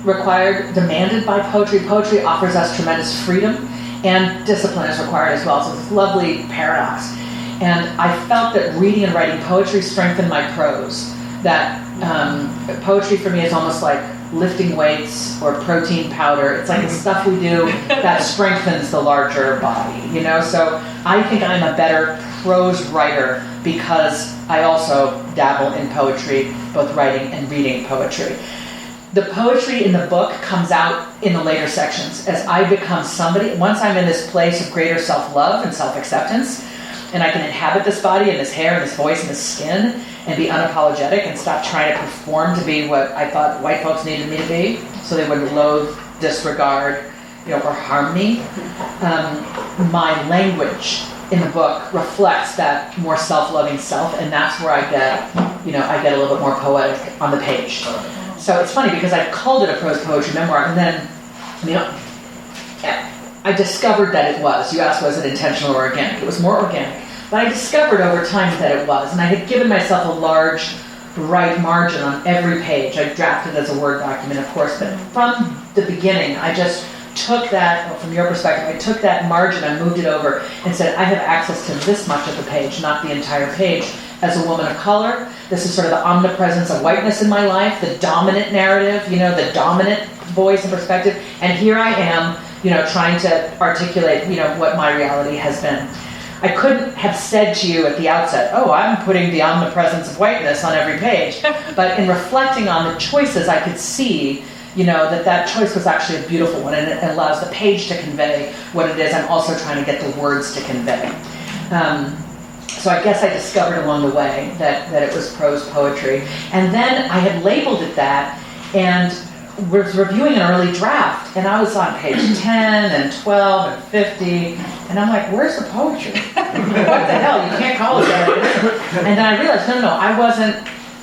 demanded by poetry offers us tremendous freedom, and discipline is required as well. So it's this lovely paradox. And I felt that reading and writing poetry strengthened my prose. That poetry for me is almost like lifting weights or protein powder. It's like the stuff we do that strengthens the larger body, So I think I'm a better prose writer because I also dabble in poetry, both writing and reading poetry. The poetry in the book comes out in the later sections as I become somebody. Once I'm in this place of greater self-love and self-acceptance, and I can inhabit this body and this hair and this voice and this skin and be unapologetic and stop trying to perform to be what I thought white folks needed me to be, so they would loathe, disregard, or harm me. My language in the book reflects that more self-loving self, and that's where I get a little bit more poetic on the page. So it's funny because I called it a prose poetry memoir, and then, I discovered that it was. You asked, was it intentional or organic? It was more organic. But I discovered over time that it was, and I had given myself a large right margin on every page. I drafted it as a Word document, of course, but from the beginning, I just took that, from your perspective, I took that margin, I moved it over, and said, I have access to this much of the page, not the entire page. As a woman of color, this is sort of the omnipresence of whiteness in my life, the dominant narrative, the dominant voice and perspective, and here I am, trying to articulate, what my reality has been. I couldn't have said to you at the outset, I'm putting the omnipresence of whiteness on every page. But in reflecting on the choices, I could see, that choice was actually a beautiful one, and it allows the page to convey what it is I'm also trying to get the words to convey. So I guess I discovered along the way that it was prose poetry. And then I had labeled it that, and was reviewing an early draft, and I was on page 10 and 12 and 50, and I'm like, where's the poetry? What the hell? You can't call it that. And then I realized, no, I wasn't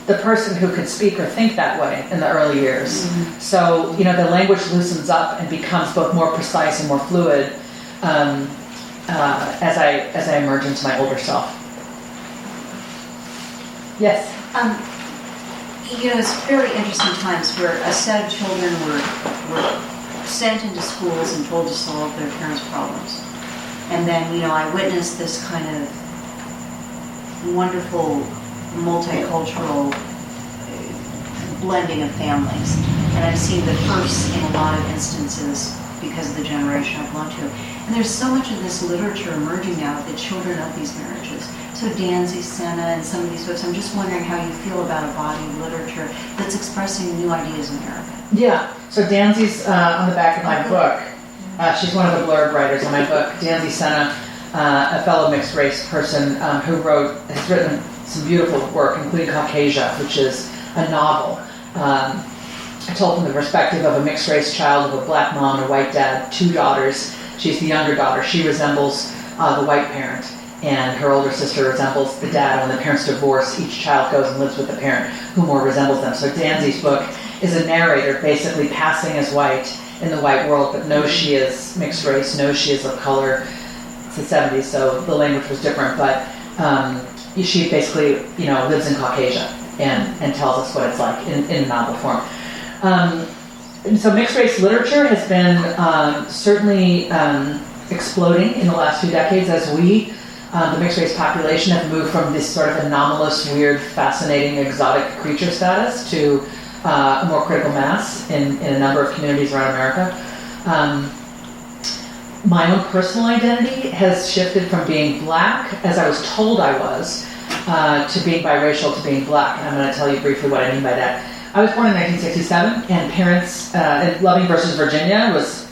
the person who could speak or think that way in the early years. Mm-hmm. So, the language loosens up and becomes both more precise and more fluid as I emerge into my older self. Yes? It's very interesting times where a set of children were sent into schools and told to solve their parents' problems. And then, I witnessed this kind of wonderful multicultural blending of families. And I've seen the first in a lot of instances because of the generation I belong to. And there's so much of this literature emerging now of the children of these marriages. So Danzy, Senna, and some of these folks, I'm just wondering how you feel about a body of literature that's expressing new ideas in America. Yeah, so Danzy's on the back of my book. She's one of the blurb writers on my book. Danzy Senna, a fellow mixed race person who has written some beautiful work, including Caucasia, which is a novel. Told from the perspective of a mixed race child of a black mom and a white dad, 2 daughters. She's the younger daughter. She resembles the white parent, and her older sister resembles the dad. When the parents divorce, each child goes and lives with the parent who more resembles them. So Danzy's book is a narrator basically passing as white in the white world, but knows she is mixed race, knows she is of color. It's the 70s, so the language was different, but she basically, lives in Caucasia and tells us what it's like in a novel form. And so mixed race literature has been certainly exploding in the last few decades as we, the mixed race population, have moved from this sort of anomalous, weird, fascinating, exotic creature status to a more critical mass in a number of communities around America. My own personal identity has shifted from being black, as I was told I was, to being biracial to being black. And I'm going to tell you briefly what I mean by that. I was born in 1967, and parents, Loving versus Virginia was,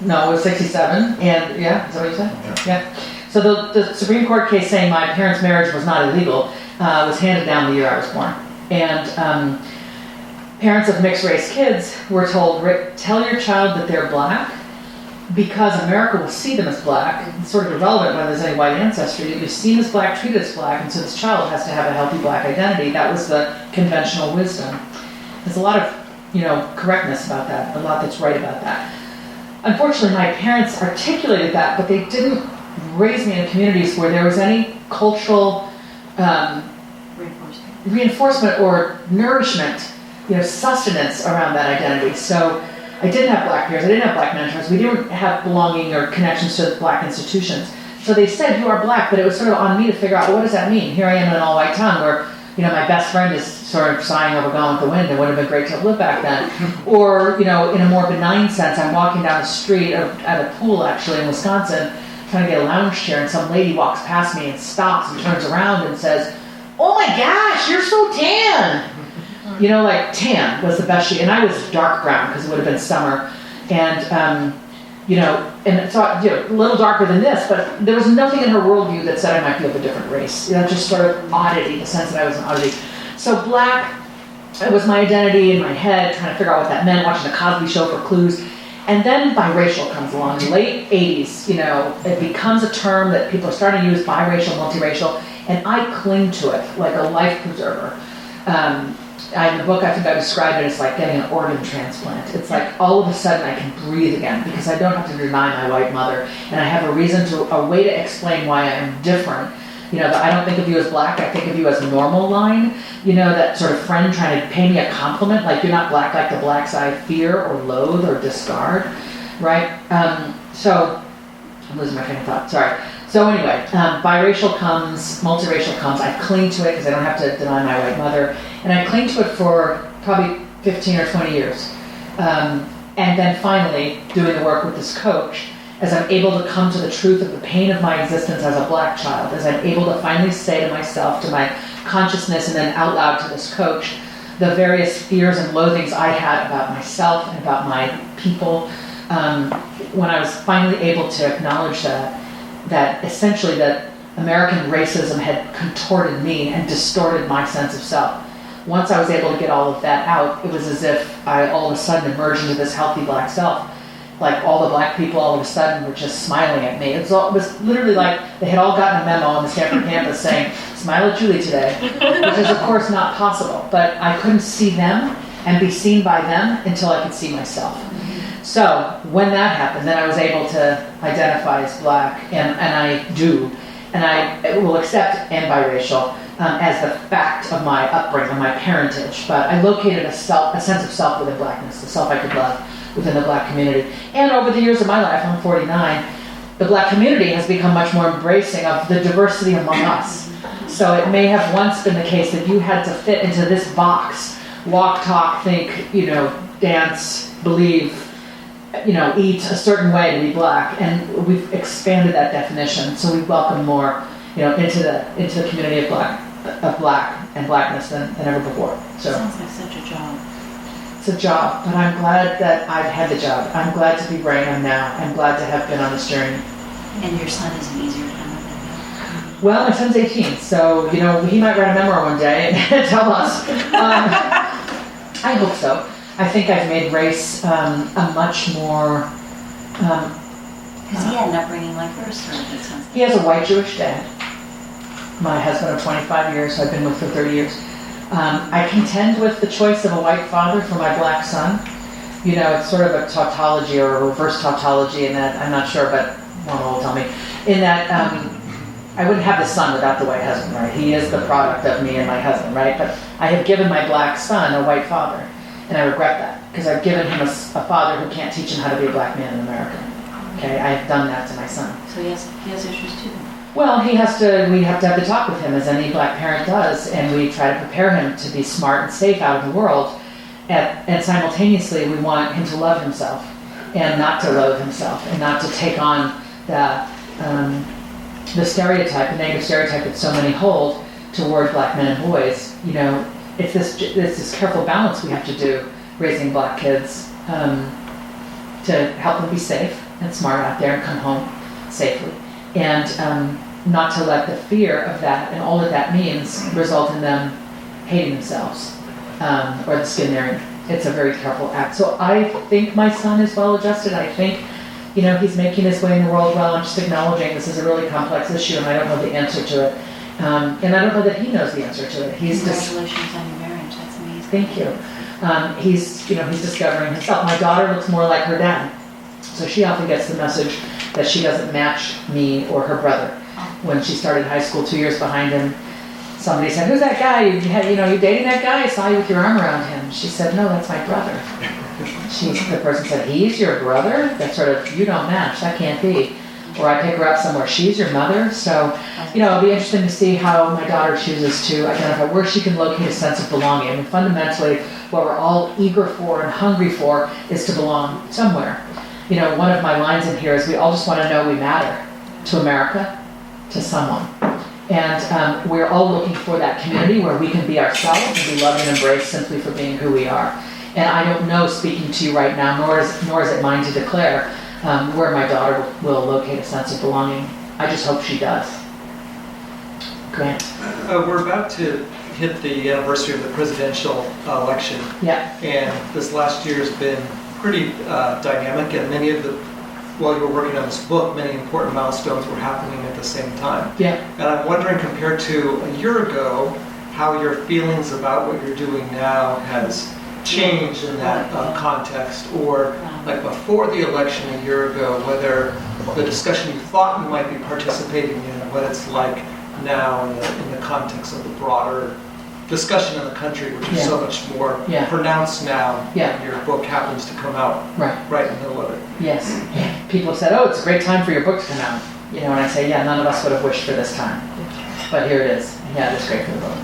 No, it was 67, and yeah, is that what you said? Yeah. So the Supreme Court case saying my parents' marriage was not illegal was handed down the year I was born. And parents of mixed race kids were told, tell your child that they're black, because America will see them as black. It's sort of irrelevant whether there's any white ancestry. You're seen as black, treated as black, and so this child has to have a healthy black identity. That was the conventional wisdom. There's a lot of, correctness about that, a lot that's right about that. Unfortunately, my parents articulated that, but they didn't raise me in communities where there was any cultural reinforcement or nourishment, sustenance around that identity. So I didn't have black peers, I didn't have black mentors, we didn't have belonging or connections to black institutions. So they said, you are black, but it was sort of on me to figure out, well, what does that mean? Here I am in an all-white town where, my best friend is sort of sighing over Gone with the Wind. It would have been great to have lived back then. Or, in a more benign sense, I'm walking down the street at a pool, actually, in Wisconsin, trying to get a lounge chair, and some lady walks past me and stops and turns around and says, oh my gosh, you're so tan. Tan was the best and I was dark brown because it would have been summer. And, and so, a little darker than this, but there was nothing in her worldview that said I might be of a different race. Just sort of oddity, the sense that I was an oddity. So black, it was my identity in my head, trying to figure out what that meant, watching the Cosby Show for clues. And then biracial comes along, in the late 80s, it becomes a term that people are starting to use, biracial, multiracial, and I cling to it like a life preserver. In the book, I think I described it as like getting an organ transplant. It's like all of a sudden I can breathe again because I don't have to deny my white mother, and I have a way to explain why I am different. That I don't think of you as black, I think of you as normal line. That sort of friend trying to pay me a compliment, like you're not black like the blacks I fear or loathe or discard, right? So, I'm losing my train of thought, sorry. So anyway, biracial comes, multiracial comes, I cling to it because I don't have to deny my white mother, and I cling to it for probably 15 or 20 years. And then finally, doing the work with this coach, as I'm able to come to the truth of the pain of my existence as a black child, as I'm able to finally say to myself, to my consciousness, and then out loud to this coach, the various fears and loathings I had about myself and about my people, when I was finally able to acknowledge that essentially that American racism had contorted me and distorted my sense of self. Once I was able to get all of that out, it was as if I all of a sudden emerged into this healthy black self. Like all the black people all of a sudden were just smiling at me. It was literally like they had all gotten a memo on the Stanford campus saying, smile at Julie today, which is of course not possible. But I couldn't see them and be seen by them until I could see myself. So when that happened, then I was able to identify as black, and I do, and I will accept and biracial as the fact of my upbringing, my parentage. But I located a sense of self within blackness, the self I could love within the black community. And over the years of my life, I'm 49, the black community has become much more embracing of the diversity among us. So it may have once been the case that you had to fit into this box, walk, talk, think, dance, believe, eat a certain way to be black, and we've expanded that definition. So we welcome more, into the community of black and blackness than ever before. So sounds like such a job. It's a job, but I'm glad that I've had the job. I'm glad to be where I am now. I'm glad to have been on this journey. And your son is an easier time with it. Well, my son's 18, so he might write a memoir one day and tell us. I hope so. I think I've made race a much more... Because he had an upbringing like yours, so that sounds like. He has a white Jewish dad. My husband of 25 years, who I've been with for 30 years. I contend with the choice of a white father for my black son. It's sort of a tautology or a reverse tautology in that, I'm not sure, but one will tell me, in that I wouldn't have the son without the white husband, right? He is the product of me and my husband, right? But I have given my black son a white father, and I regret that, because I've given him a father who can't teach him how to be a black man in America. Okay, I have done that to my son. So he has issues too. Well, we have to have the talk with him, as any black parent does, and we try to prepare him to be smart and safe out in the world. And simultaneously, we want him to love himself and not to loathe himself, and not to take on the stereotype, the negative stereotype that so many hold toward black men and boys. It's this careful balance we have to do raising black kids to help them be safe and smart out there and come home safely. And not to let the fear of that and all that that means result in them hating themselves or the skin they're in. It's a very careful act. So I think my son is well adjusted. I think, he's making his way in the world well. I'm just acknowledging this is a really complex issue and I don't know the answer to it. And I don't know that he knows the answer to it. Congratulations on your marriage. That's amazing. Thank you. He's discovering himself. My daughter looks more like her dad. So she often gets the message that she doesn't match me or her brother. When she started high school 2 years behind him, somebody said, "Who's that guy? You dating that guy? I saw you with your arm around him." She said, "No, that's my brother." The person said, "He's your brother?" That sort of, you don't match, that can't be. Or I pick her up somewhere, she's your mother? So, it'll be interesting to see how my daughter chooses to identify where she can locate a sense of belonging. I mean, fundamentally, what we're all eager for and hungry for is to belong somewhere. One of my lines in here is we all just want to know we matter to America, to someone. And we're all looking for that community where we can be ourselves and be loved and embraced simply for being who we are. And I don't know, speaking to you right now, nor is it mine to declare where my daughter will locate a sense of belonging. I just hope she does. Grant. We're about to hit the anniversary of the presidential election. Yeah. And this last year has been pretty dynamic, and while you were working on this book, many important milestones were happening at the same time. Yeah. And I'm wondering, compared to a year ago, how your feelings about what you're doing now has changed in that context, or like before the election a year ago, whether the discussion you thought you might be participating in, what it's like now in the context of the broader discussion in the country, which is so much more pronounced now. Your book happens to come out right in the middle of it. Yes. People have said, "Oh, it's a great time for your book to come out." And I say, none of us would have wished for this time. But here it is. Yeah, it's great for the book.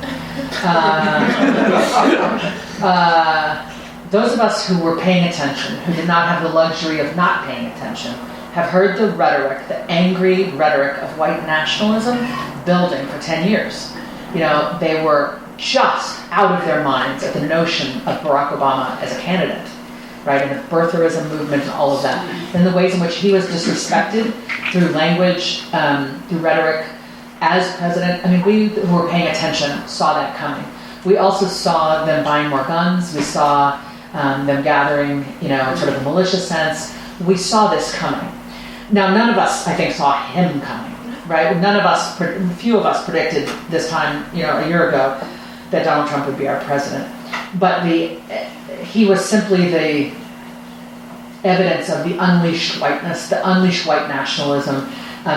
Those of us who were paying attention, who did not have the luxury of not paying attention, have heard the rhetoric, the angry rhetoric of white nationalism building for 10 years. They were just out of their minds at the notion of Barack Obama as a candidate, right? And the birtherism movement and all of that. And the ways in which he was disrespected through language, through rhetoric as president. I mean, we who were paying attention saw that coming. We also saw them buying more guns. We saw them gathering, sort of a malicious sense. We saw this coming. Now, none of us, I think, saw him coming, right? Few of us predicted this time, a year ago, that Donald Trump would be our president. But he was simply the evidence of the unleashed whiteness, the unleashed white nationalism,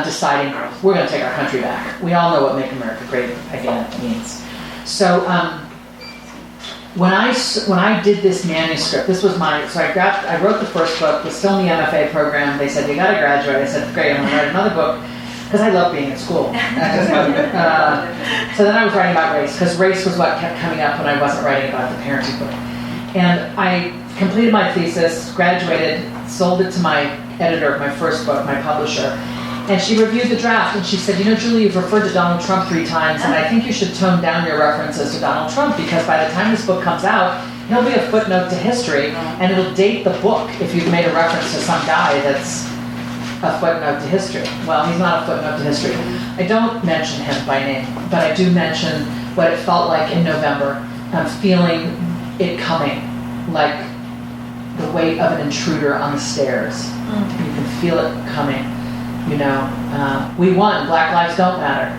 deciding we're going to take our country back. We all know what "Make America Great Again" means. So when I did this manuscript, I wrote the first book, was still in the MFA program. They said, "You got to graduate." I said, "Great, I'm going to write another book," because I love being in school. So then I was writing about race, because race was what kept coming up when I wasn't writing about the parenting book. And I completed my thesis, graduated, sold it to my editor of my first book, my publisher. And she reviewed the draft and she said, Julie, you've referred to Donald Trump 3 times, and I think you should tone down your references to Donald Trump, because by the time this book comes out, he'll be a footnote to history, and it'll date the book if you've made a reference to some guy that's a footnote to history. Well, he's not a footnote to history. I don't mention him by name, but I do mention what it felt like in November. I'm feeling it coming, like the weight of an intruder on the stairs. You can feel it coming. We won. Black lives don't matter.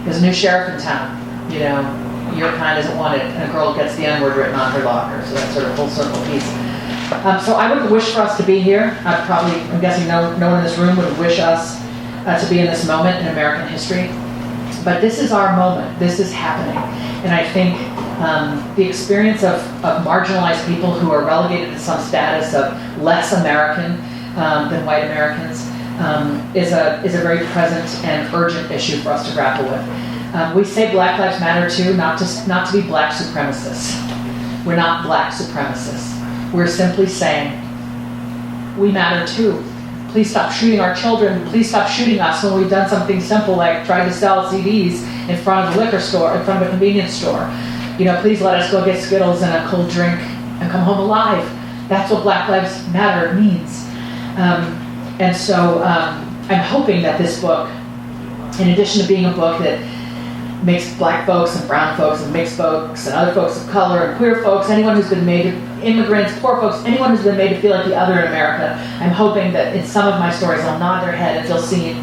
There's a new sheriff in town. Your kind isn't wanted, and a girl gets the N-word written on her locker. So that's sort of full circle piece. So I would wish for us to be here. I'm guessing no one in this room would wish us to be in this moment in American history. But this is our moment. This is happening. And I think the experience of marginalized people who are relegated to some status of less American than white Americans is a very present and urgent issue for us to grapple with. We say Black Lives Matter too, not to be black supremacists. We're not black supremacists. We're simply saying we matter too. Please stop shooting our children. Please stop shooting us when we've done something simple like try to sell CDs in front of a liquor store, in front of a convenience store. Please let us go get Skittles and a cold drink and come home alive. That's what Black Lives Matter means. And so I'm hoping that this book, in addition to being a book that makes black folks and brown folks and mixed folks and other folks of color and queer folks, anyone who's been made, immigrants, poor folks, anyone who's been made to feel like the other in America, I'm hoping that in some of my stories I'll nod their head and feel seen.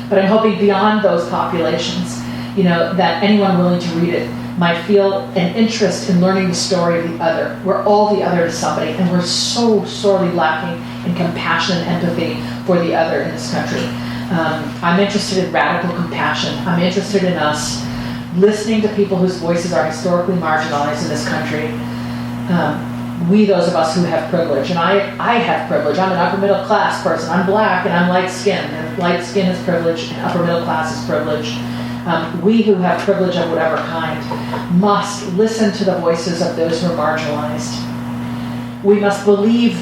But I'm hoping beyond those populations, that anyone willing to read it might feel an interest in learning the story of the other. We're all the other to somebody, and we're so sorely lacking in compassion and empathy for the other in this country. I'm interested in radical compassion. I'm interested in us listening to people whose voices are historically marginalized in this country. We, those of us who have privilege, and I have privilege. I'm an upper middle class person. I'm black and I'm light skinned, and light skin is privilege, and upper middle class is privilege. We who have privilege of whatever kind must listen to the voices of those who are marginalized. We must believe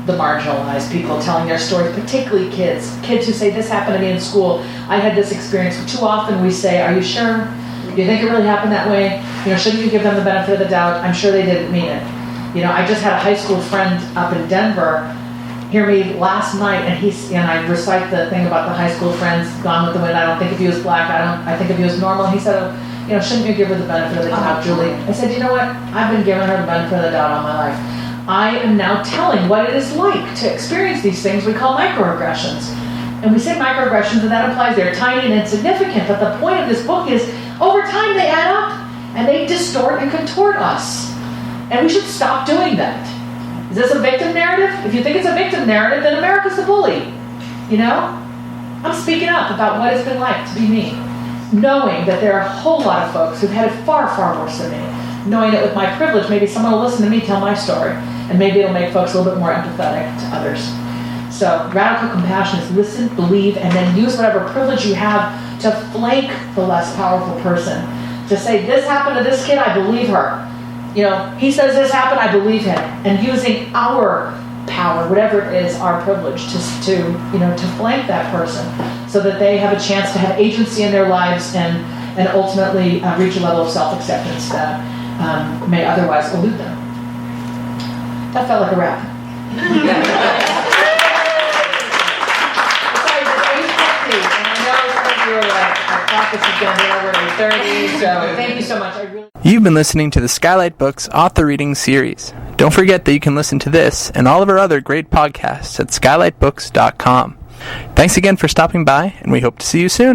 the marginalized people telling their stories, particularly kids who say, this happened to me in school, I had this experience. But too often we say, are you sure? Do you think it really happened that way? Shouldn't you give them the benefit of the doubt? I'm sure they didn't mean it. I just had a high school friend up in Denver hear me last night, and I recite the thing about the high school friends gone with the wind. I don't think of you as black. I think of you as normal. He said, shouldn't you give her the benefit of the doubt, Julie? I said, you know what? I've been giving her the benefit of the doubt all my life. I am now telling what it is like to experience these things we call microaggressions. And we say microaggressions, and that implies they're tiny and insignificant, but the point of this book is, over time they add up, and they distort and contort us. And we should stop doing that. Is this a victim narrative? If you think it's a victim narrative, then America's the bully. I'm speaking up about what it's been like to be me, knowing that there are a whole lot of folks who've had it far, far worse than me, knowing that with my privilege, maybe someone will listen to me tell my story, and maybe it'll make folks a little bit more empathetic to others. So radical compassion is listen, believe, and then use whatever privilege you have to flank the less powerful person. To say, this happened to this kid, I believe her. He says this happened, I believe him. And using our power, whatever it is, our privilege, to flank that person so that they have a chance to have agency in their lives and ultimately reach a level of self-acceptance that may otherwise elude them. That felt like a wrap. Sorry, it's 8:50, and I know some of you are like, I thought this was going to be over at 8:30, so thank you so much. You've been listening to the Skylight Books author reading series. Don't forget that you can listen to this and all of our other great podcasts at skylightbooks.com. Thanks again for stopping by, and we hope to see you soon.